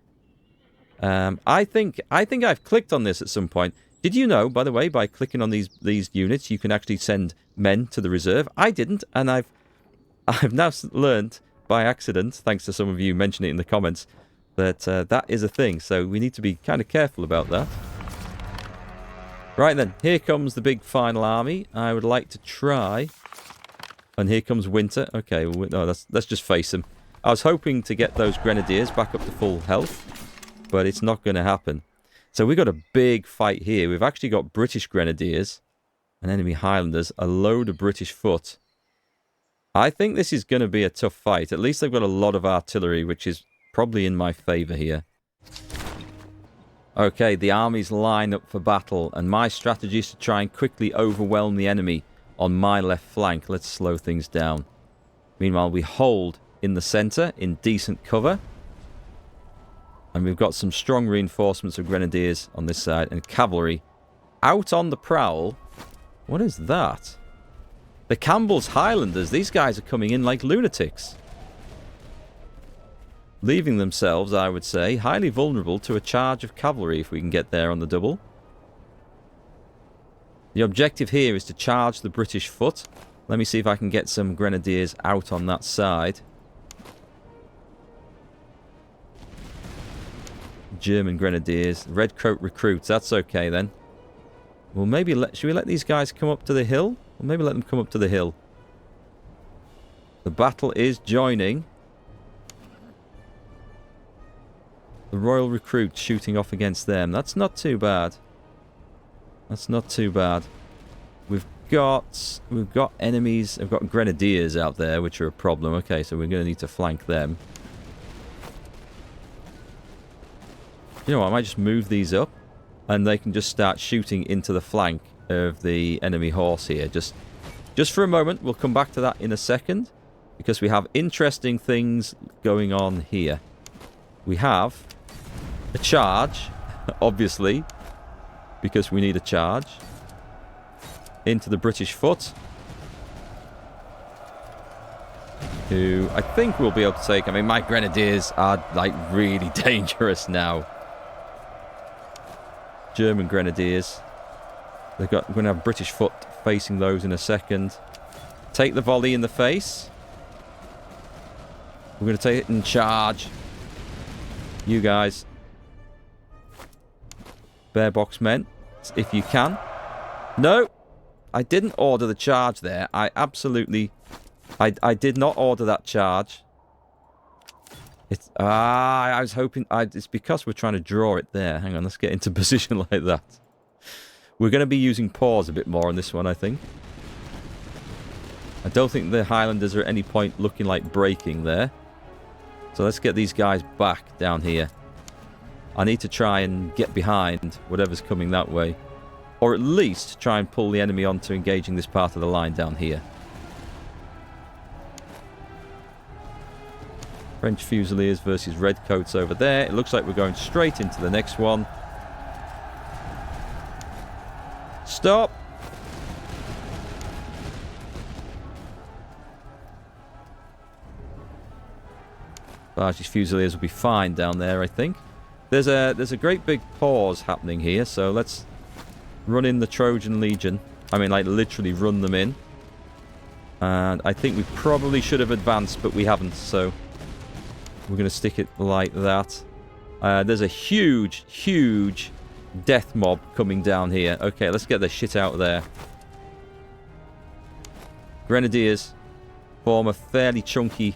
I think I've clicked on this at some point. Did you know, by the way, by clicking on these units, you can actually send men to the reserve? I didn't, and I've now learned by accident, thanks to some of you mentioning it in the comments, that that is a thing. So we need to be kind of careful about that. Right then, here comes the big final army. I would like to try, and here comes winter. Okay, well, no, let's just face them. I was hoping to get those grenadiers back up to full health, but it's not going to happen. So we've got a big fight here. We've actually got British Grenadiers and enemy Highlanders, a load of British foot. I think this is going to be a tough fight. At least they've got a lot of artillery, which is probably in my favour here. Okay, the armies line up for battle, and my strategy is to try and quickly overwhelm the enemy on my left flank. Let's slow things down. Meanwhile, we hold in the centre in decent cover. And we've got some strong reinforcements of grenadiers on this side, and cavalry out on the prowl. What is that? The Campbell's Highlanders. These guys are coming in like lunatics. Leaving themselves, I would say, highly vulnerable to a charge of cavalry if we can get there on the double. The objective here is to charge the British foot. Let me see if I can get some grenadiers out on that side. German grenadiers, red coat recruits. That's okay then. Well, maybe should we let these guys come up to the hill? Or maybe let them come up to the hill. The battle is joining. The royal recruits shooting off against them. That's not too bad. That's not too bad. We've got enemies. We've got grenadiers out there, which are a problem. Okay, so we're going to need to flank them. You know what, I might just move these up, and they can just start shooting into the flank of the enemy horse here. Just for a moment. We'll come back to that in a second, because we have interesting things going on here. We have a charge, obviously, because we need a charge, into the British foot, who I think we'll be able to take. I mean, my grenadiers are, like, really dangerous now. German grenadiers. We're going to have British foot facing those in a second. Take the volley in the face. We're going to take it and charge. You guys. Bear box men, if you can. No, I didn't order the charge there. I absolutely... I did not order that charge. It's I was hoping... it's because we're trying to draw it there. Hang on, let's get into position like that. We're going to be using pause a bit more on this one, I think. I don't think the Highlanders are at any point looking like breaking there. So let's get these guys back down here. I need to try and get behind whatever's coming that way. Or at least try and pull the enemy onto engaging this part of the line down here. French Fusiliers versus Redcoats over there. It looks like we're going straight into the next one. Stop! Barge's Fusiliers will be fine down there, I think. There's a great big pause happening here, so let's run in the Trojan Legion. I mean, like, literally run them in. And I think we probably should have advanced, but we haven't, so we're going to stick it like that. There's a huge, huge death mob coming down here. Okay, let's get the shit out of there. Grenadiers form a fairly chunky...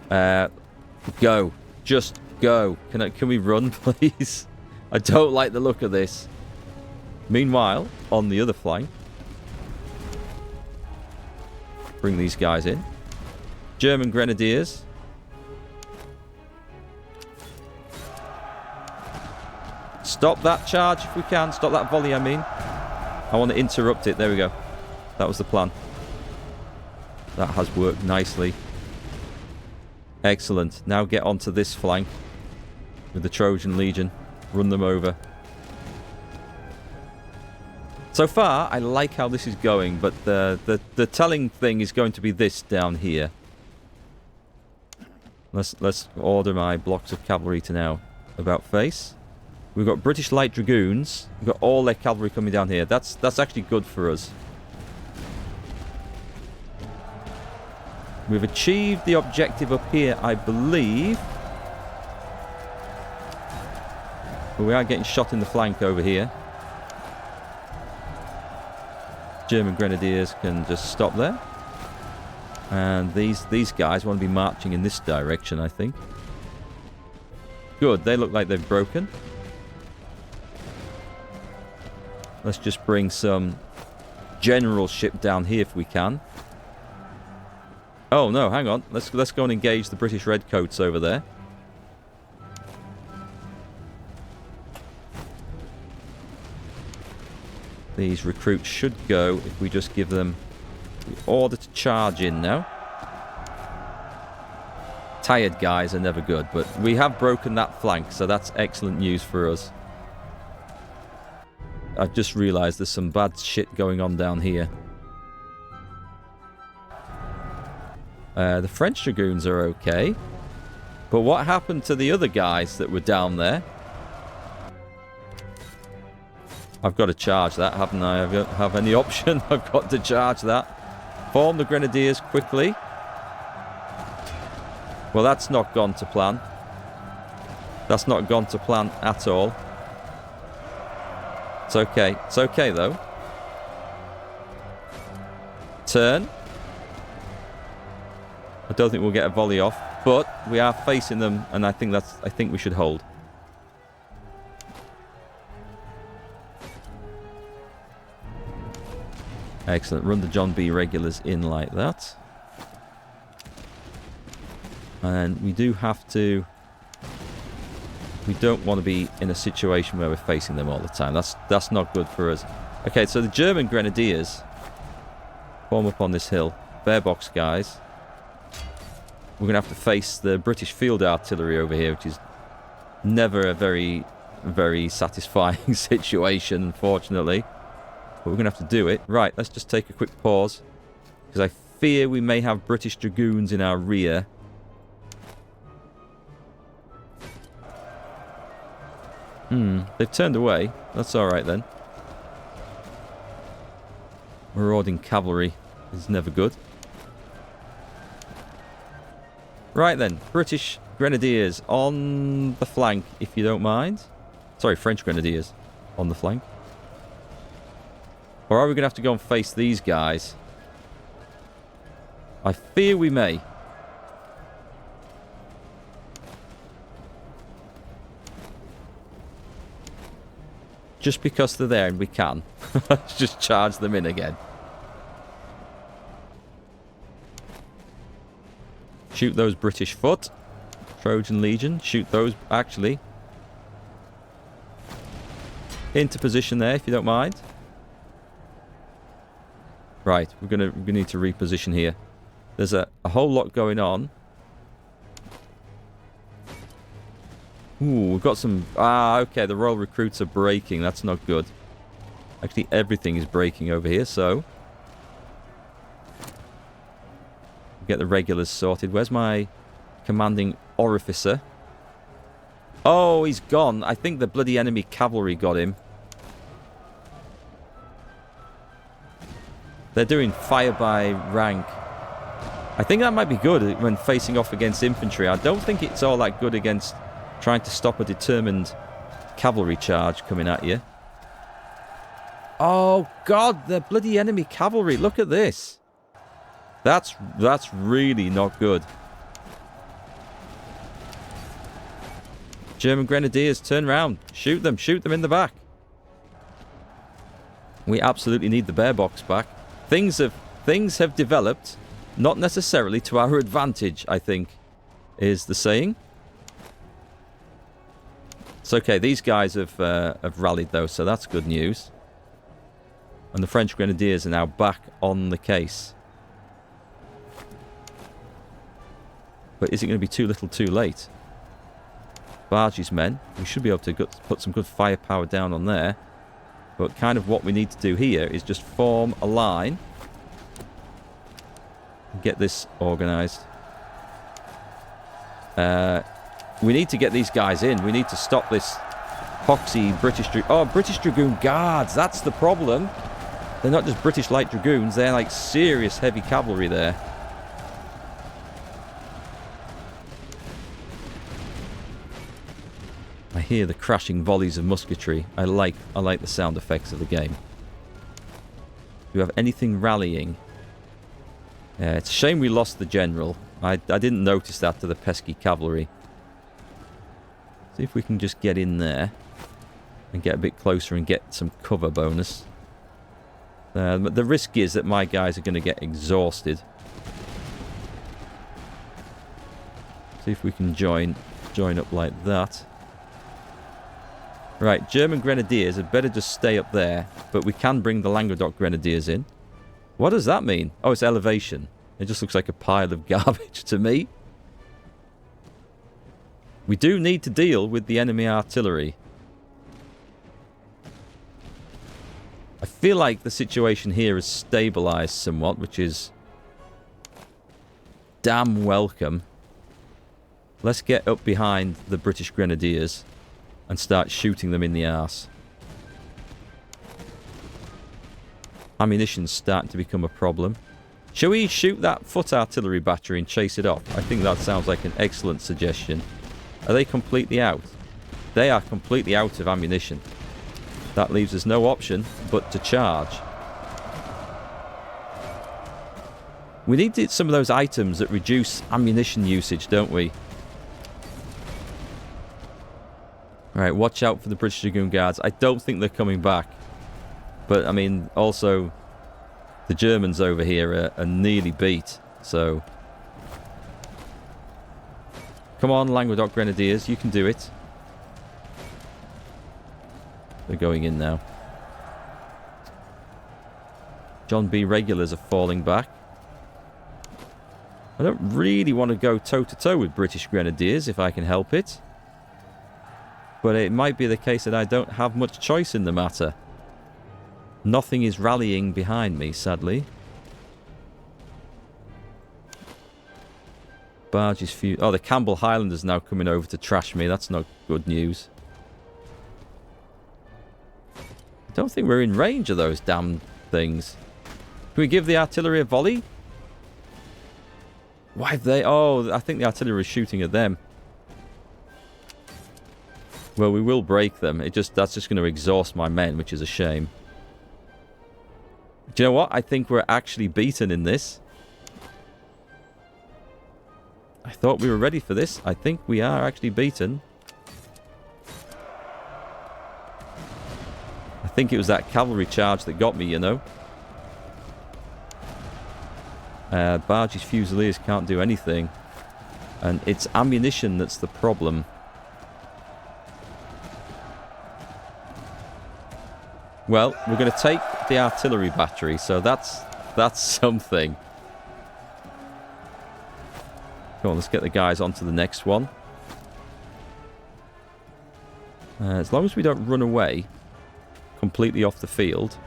go. Just go. Can we run, please? I don't like the look of this. Meanwhile, on the other flank, bring these guys in. German Grenadiers. Stop that charge if we can. Stop that volley, I mean. I want to interrupt it. There we go. That was the plan. That has worked nicely. Excellent. Now get onto this flank with the Trojan Legion. Run them over. So far, I like how this is going, but the telling thing is going to be this down here. Let's order my blocks of cavalry to now about face. We've got British Light Dragoons. We've got all their cavalry coming down here. That's actually good for us. We've achieved the objective up here, I believe. But we are getting shot in the flank over here. German Grenadiers can just stop there. And these guys want to be marching in this direction, I think. Good, they look like they've broken. Let's just bring some generalship down here if we can. Oh no, hang on. Let's go and engage the British Redcoats over there. These recruits should go if we just give them the order to charge in now. Tired guys are never good, but we have broken that flank, so that's excellent news for us. I've just realised there's some bad shit going on down here. The French Dragoons are okay. But what happened to the other guys that were down there? I've got to charge that, haven't I? I don't have any option. I've got to charge that. Form the Grenadiers quickly. Well, that's not gone to plan. That's not gone to plan at all. It's okay. It's okay, though. Turn. I don't think we'll get a volley off, but we are facing them, and I think we should hold. Excellent. Run the John B. regulars in like that. And we do have to... We don't want to be in a situation where we're facing them all the time. That's not good for us. Okay, so the German Grenadiers form up on this hill. Bear box, guys. We're going to have to face the British Field Artillery over here, which is never a very, very satisfying situation, unfortunately. But we're going to have to do it. Right, let's just take a quick pause, because I fear we may have British Dragoons in our rear. They've turned away. That's alright then. Marauding cavalry is never good. Right then, British Grenadiers on the flank, if you don't mind. Sorry, French Grenadiers on the flank. Or are we going to have to go and face these guys? I fear we may. Just because they're there and we can. Let's just charge them in again. Shoot those British foot. Trojan Legion. Shoot those, actually. Into position there, if you don't mind. Right, we're gonna need to reposition here. There's a whole lot going on. Ooh, we've got some... Ah, okay, the royal recruits are breaking. That's not good. Actually, everything is breaking over here, so... Get the regulars sorted. Where's my commanding orificer? Oh, he's gone. I think the bloody enemy cavalry got him. They're doing fire by rank. I think that might be good when facing off against infantry. I don't think it's all that good against trying to stop a determined cavalry charge coming at you. Oh, God, the bloody enemy cavalry. Look at this. That's really not good. German grenadiers, turn round. Shoot them in the back. We absolutely need the bear box back. Things have developed, not necessarily to our advantage, I think, is the saying. It's okay, these guys have rallied though, so that's good news. And the French grenadiers are now back on the case. But is it going to be too little too late? Barge's men. We should be able to put some good firepower down on there. But kind of what we need to do here is just form a line. And get this organised. We need to get these guys in. We need to stop this poxy British... British Dragoon Guards. That's the problem. They're not just British Light Dragoons. They're like serious heavy cavalry there. I hear the crashing volleys of musketry. I like the sound effects of the game. Do you have anything rallying? It's a shame we lost the general. I didn't notice that to the pesky cavalry. See if we can just get in there and get a bit closer and get some cover bonus. But the risk is that my guys are going to get exhausted. See if we can join up like that. Right, German Grenadiers had better just stay up there, but we can bring the Languedoc Grenadiers in. What does that mean? Oh, it's elevation. It just looks like a pile of garbage to me. We do need to deal with the enemy artillery. I feel like the situation here is stabilised somewhat, which is damn welcome. Let's get up behind the British Grenadiers and start shooting them in the arse. Ammunition's starting to become a problem. Shall we shoot that foot artillery battery and chase it off? I think that sounds like an excellent suggestion. Are they completely out? They are completely out of ammunition. That leaves us no option but to charge. We need some of those items that reduce ammunition usage, don't we? Alright, watch out for the British Dragoon Guards. I don't think they're coming back. But, I mean, also, the Germans over here are nearly beat. So, come on, Languedoc Grenadiers, you can do it. They're going in now. John B. Regulars are falling back. I don't really want to go toe-to-toe with British Grenadiers if I can help it. But it might be the case that I don't have much choice in the matter. Nothing is rallying behind me, sadly. Barges few. Oh, the Campbell Highlanders now coming over to trash me. That's not good news. I don't think we're in range of those damn things. Can we give the artillery a volley? Why have they... Oh, I think the artillery is shooting at them. Well, we will break them. That's just going to exhaust my men, which is a shame. Do you know what? I think we're actually beaten in this. I thought we were ready for this. I think we are actually beaten. I think it was that cavalry charge that got me, you know. Barge's Fusiliers can't do anything. And it's ammunition that's the problem. Well, we're going to take the artillery battery, so that's something. Come on, let's get the guys onto the next one. As long as we don't run away completely off the field.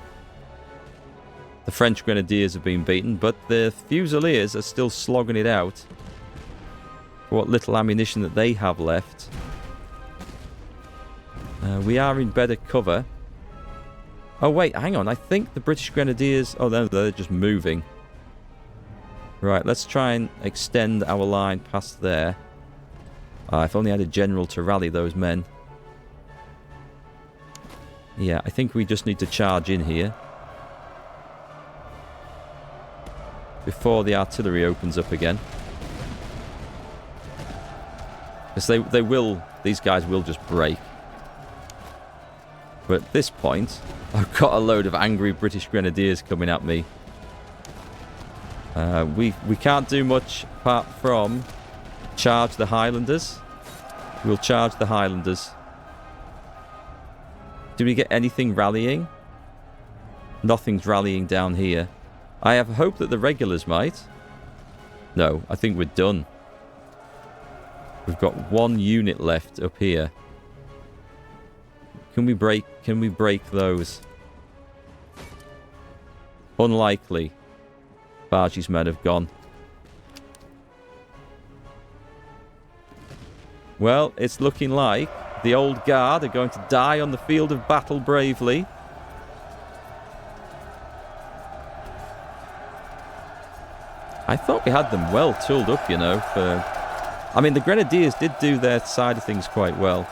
The French Grenadiers have been beaten, but the Fusiliers are still slogging it out. For what little ammunition that they have left. We are in better cover. Oh wait, hang on. I think the British Grenadiers... Oh, no, they're just moving. Right, let's try and extend our line past there. If only I had a general to rally those men. Yeah, I think we just need to charge in here. Before the artillery opens up again. Because they will... These guys will just break. But at this point, I've got a load of angry British Grenadiers coming at me. We can't do much apart from charge the Highlanders. We'll charge the Highlanders. Do we get anything rallying? Nothing's rallying down here. I have hope that the regulars might. No, I think we're done. We've got one unit left up here. Can we break those? Unlikely. Bargie's men have gone. Well, it's looking like the old guard are going to die on the field of battle bravely. I thought we had them well tooled up, you know. I mean, the Grenadiers did do their side of things quite well.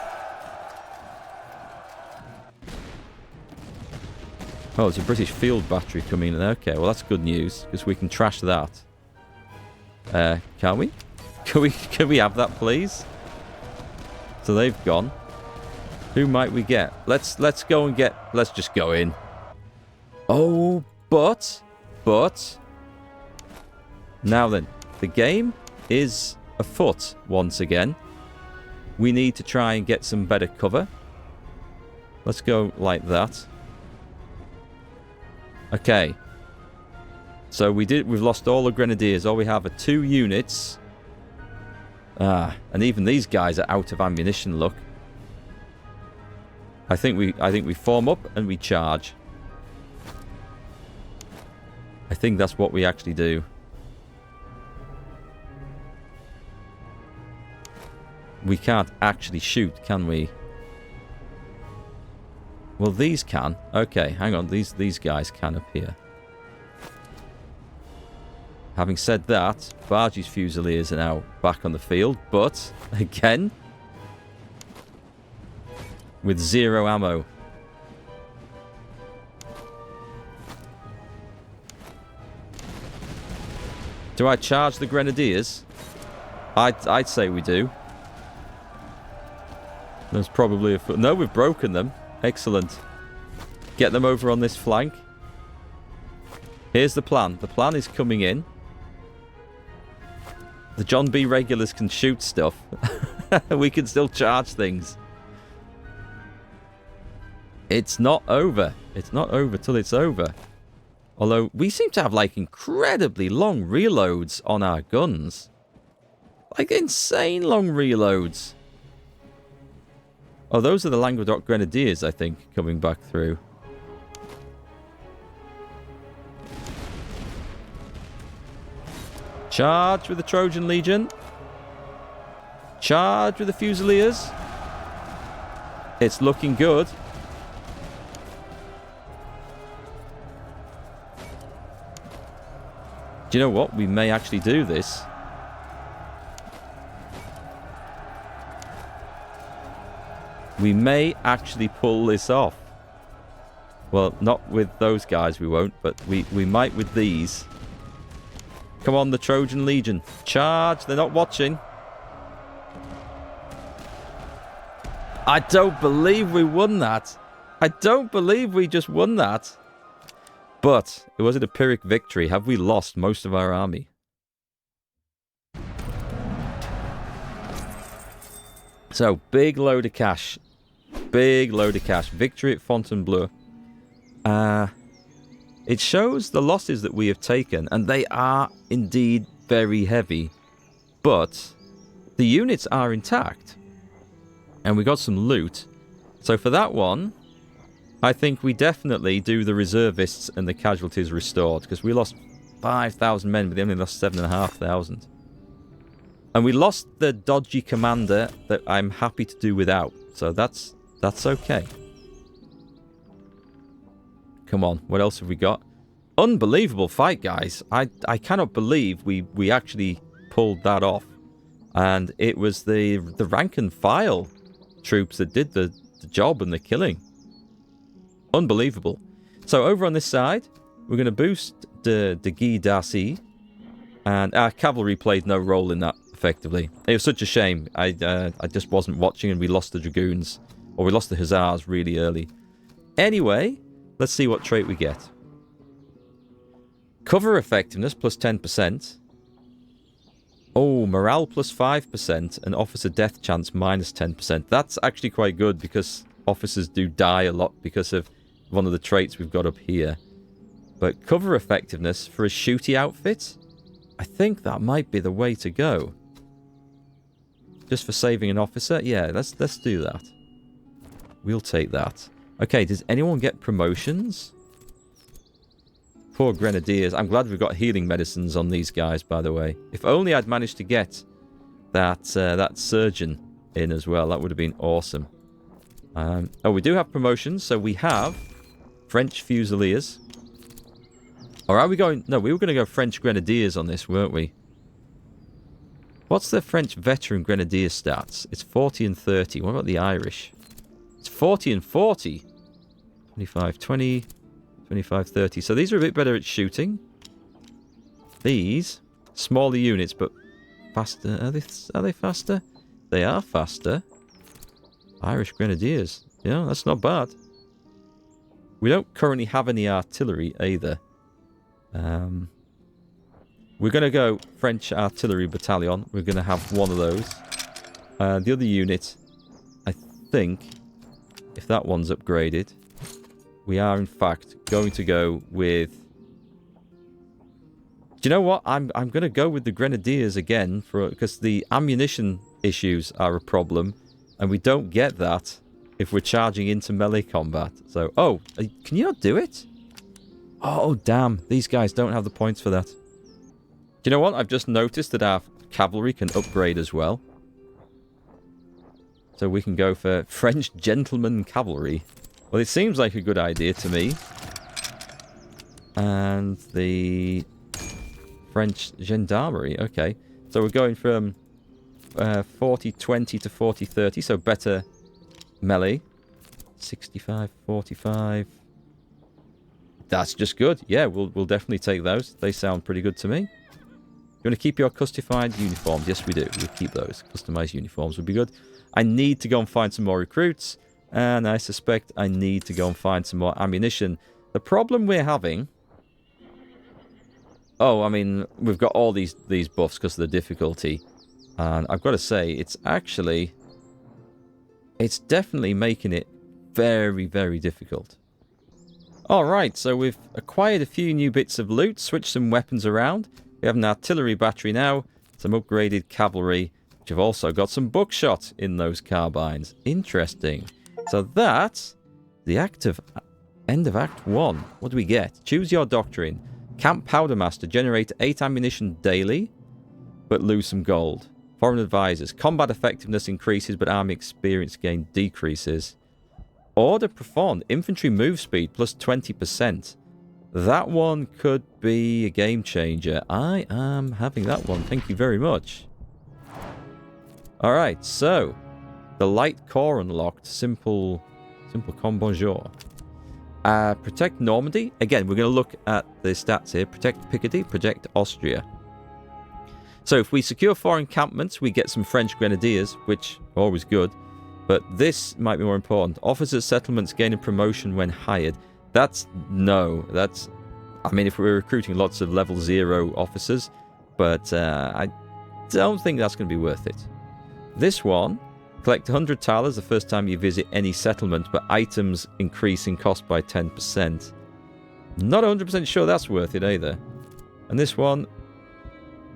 Oh, there's a British field battery coming in. Okay, well, that's good news, because we can trash that. Can we? Can we have that, please? So they've gone. Who might we get? Let's go and get... Let's just go in. Oh, but... Now then, the game is afoot once again. We need to try and get some better cover. Let's go like that. Okay. So we've lost all the Grenadiers. All we have are 2 units. And even these guys are out of ammunition, look. I think we form up and we charge. I think that's what we actually do. We can't actually shoot, can we? Well, these can. Okay, hang on. These guys can up here. Having said that, Bargie's Fusiliers are now back on the field, but, again, with 0 ammo. Do I charge the Grenadiers? I'd say we do. There's probably a... No, we've broken them. Excellent. Get them over on this flank. Here's the plan. The plan is coming in. The John B. regulars can shoot stuff. We can still charge things. It's not over. It's not over till it's over. Although, we seem to have, like, incredibly long reloads on our guns. Like, insane long reloads. Oh, those are the Languedoc Grenadiers, I think, coming back through. Charge with the Trojan Legion. Charge with the Fusiliers. It's looking good. Do you know what? We may actually do this. We may actually pull this off. Well, not with those guys we won't, but we might with these. Come on, the Trojan Legion. Charge! They're not watching. I don't believe we won that. I don't believe we just won that. But, was it a Pyrrhic victory? Have we lost most of our army? So, big load of cash. Big load of cash. Victory at Fontainebleau. It shows the losses that we have taken, and they are indeed very heavy. But the units are intact. And we got some loot. So for that one, I think we definitely do the reservists and the casualties restored, because we lost 5,000 men, but they only lost 7,500. And we lost the dodgy commander that I'm happy to do without. So that's okay. Come on, what else have we got? Unbelievable fight, guys. I cannot believe we actually pulled that off. And it was the rank and file troops that did the job and the killing. Unbelievable. So over on this side, we're going to boost the Guy d'Arcy. And our cavalry played no role in that, effectively. It was such a shame. I just wasn't watching and we lost the dragoons. Or we lost the hussars really early. Anyway, let's see what trait we get. Cover effectiveness plus 10%. Oh, morale plus 5% and officer death chance minus 10%. That's actually quite good because officers do die a lot because of one of the traits we've got up here. But cover effectiveness for a shooty outfit? I think that might be the way to go. Just for saving an officer? Yeah, let's do that. We'll take that. Okay, does anyone get promotions? Poor grenadiers. I'm glad we've got healing medicines on these guys, by the way. If only I'd managed to get that surgeon in as well. That would have been awesome. Oh, we do have promotions. So we have French Fusiliers. Or are we going... No, we were going to go French Grenadiers on this, weren't we? What's the French Veteran Grenadier stats? It's 40 and 30. What about the Irish? It's 40 and 40. 25, 20... 25, 30. So these are a bit better at shooting. These, smaller units, but faster. Are they faster? They are faster. Irish Grenadiers. Yeah, that's not bad. We don't currently have any artillery either. We're going to go French Artillery Battalion. We're going to have one of those. The other unit, I think, if that one's upgraded... We are, in fact, going to go with... Do you know what? I'm going to go with the Grenadiers again, because the ammunition issues are a problem, and we don't get that if we're charging into melee combat. So, oh, can you not do it? Oh, damn. These guys don't have the points for that. Do you know what? I've just noticed that our cavalry can upgrade as well. So we can go for French Gentleman Cavalry. Well, it seems like a good idea to me. And the French Gendarmerie. Okay. So we're going from 40-20 to 40-30. So better melee. 65-45. That's just good. Yeah, we'll definitely take those. They sound pretty good to me. You want to keep your customified uniforms? Yes, we do. We'll keep those. Customized uniforms would be good. I need to go and find some more recruits. And I suspect I need to go and find some more ammunition. The problem we're having... Oh, I mean, we've got all these buffs because of the difficulty. And I've got to say, it's actually... It's definitely making it very, very difficult. Alright, so we've acquired a few new bits of loot, switched some weapons around. We have an artillery battery now, some upgraded cavalry, which have also got some buckshot in those carbines. Interesting. So that's the end of Act 1. What do we get? Choose your doctrine. Camp Powdermaster. Generate 8 ammunition daily, but lose some gold. Foreign advisors. Combat effectiveness increases, but army experience gain decreases. Order performed. Infantry move speed plus 20%. That one could be a game changer. I am having that one. Thank you very much. Alright, so... The light corps unlocked. Simple comme bonjour. Protect Normandy. Again, we're going to look at the stats here. Protect Picardy. Protect Austria. So if we secure 4 encampments, we get some French Grenadiers, which are always good. But this might be more important. Officers' settlements gain a promotion when hired. That's... No. That's... I mean, if we're recruiting lots of level 0 officers. But I don't think that's going to be worth it. This one... Collect 100 thalers the first time you visit any settlement, but items increase in cost by 10%. Not 100% sure that's worth it either. And this one,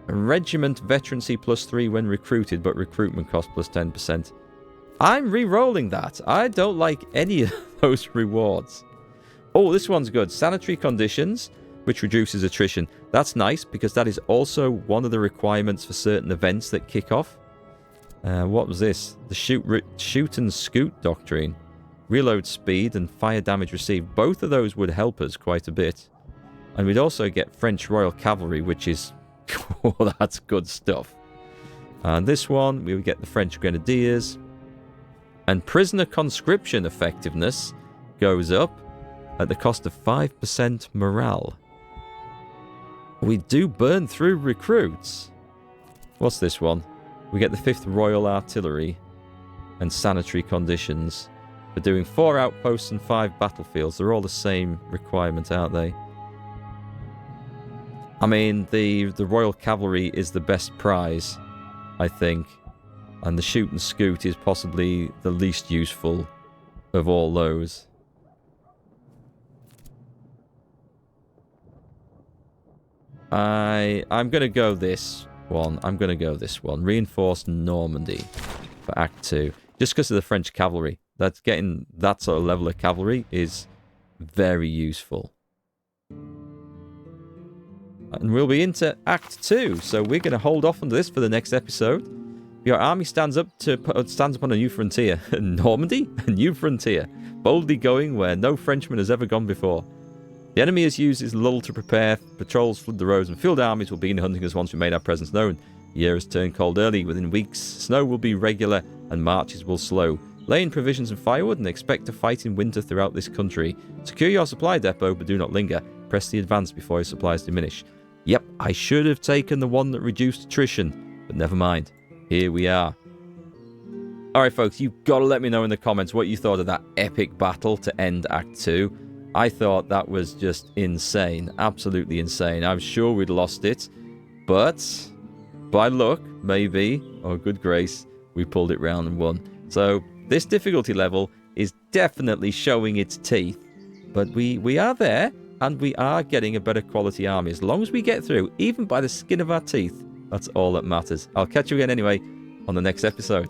regiment veterancy plus 3 when recruited, but recruitment cost plus 10%. I'm re-rolling that. I don't like any of those rewards. Oh, this one's good. Sanitary conditions, which reduces attrition. That's nice, because that is also one of the requirements for certain events that kick off. What was this? The shoot and scoot doctrine. Reload speed and fire damage received. Both of those would help us quite a bit. And we'd also get French Royal Cavalry, which is... oh, that's good stuff. And this one, we would get the French Grenadiers. And prisoner conscription effectiveness goes up at the cost of 5% morale. We do burn through recruits. What's this one? We get the 5th Royal Artillery and sanitary conditions for doing 4 outposts and 5 battlefields. They're all the same requirement, aren't they? I mean, the Royal Cavalry is the best prize, I think. And the shoot and scoot is possibly the least useful of all those. I'm going to go this one. I'm going to go this one. Reinforced Normandy for Act 2. Just because of the French cavalry. That's getting that sort of level of cavalry is very useful. And we'll be into Act 2. So we're going to hold off on this for the next episode. Your army stands upon a new frontier. Normandy? A new frontier. Boldly going where no Frenchman has ever gone before. The enemy has used his lull to prepare. Patrols flood the roads and field armies will begin hunting us once we made our presence known. The year has turned cold early. Within weeks, snow will be regular and marches will slow. Lay in provisions and firewood and expect to fight in winter throughout this country. Secure your supply depot, but do not linger. Press the advance before your supplies diminish. Yep, I should have taken the one that reduced attrition, but never mind. Here we are. Alright folks, you've got to let me know in the comments what you thought of that epic battle to end Act 2. I thought that was just insane. Absolutely insane. I'm sure we'd lost it. But by luck, maybe, or good grace, we pulled it round and won. So this difficulty level is definitely showing its teeth. But we are there, and we are getting a better quality army. As long as we get through, even by the skin of our teeth, that's all that matters. I'll catch you again anyway on the next episode.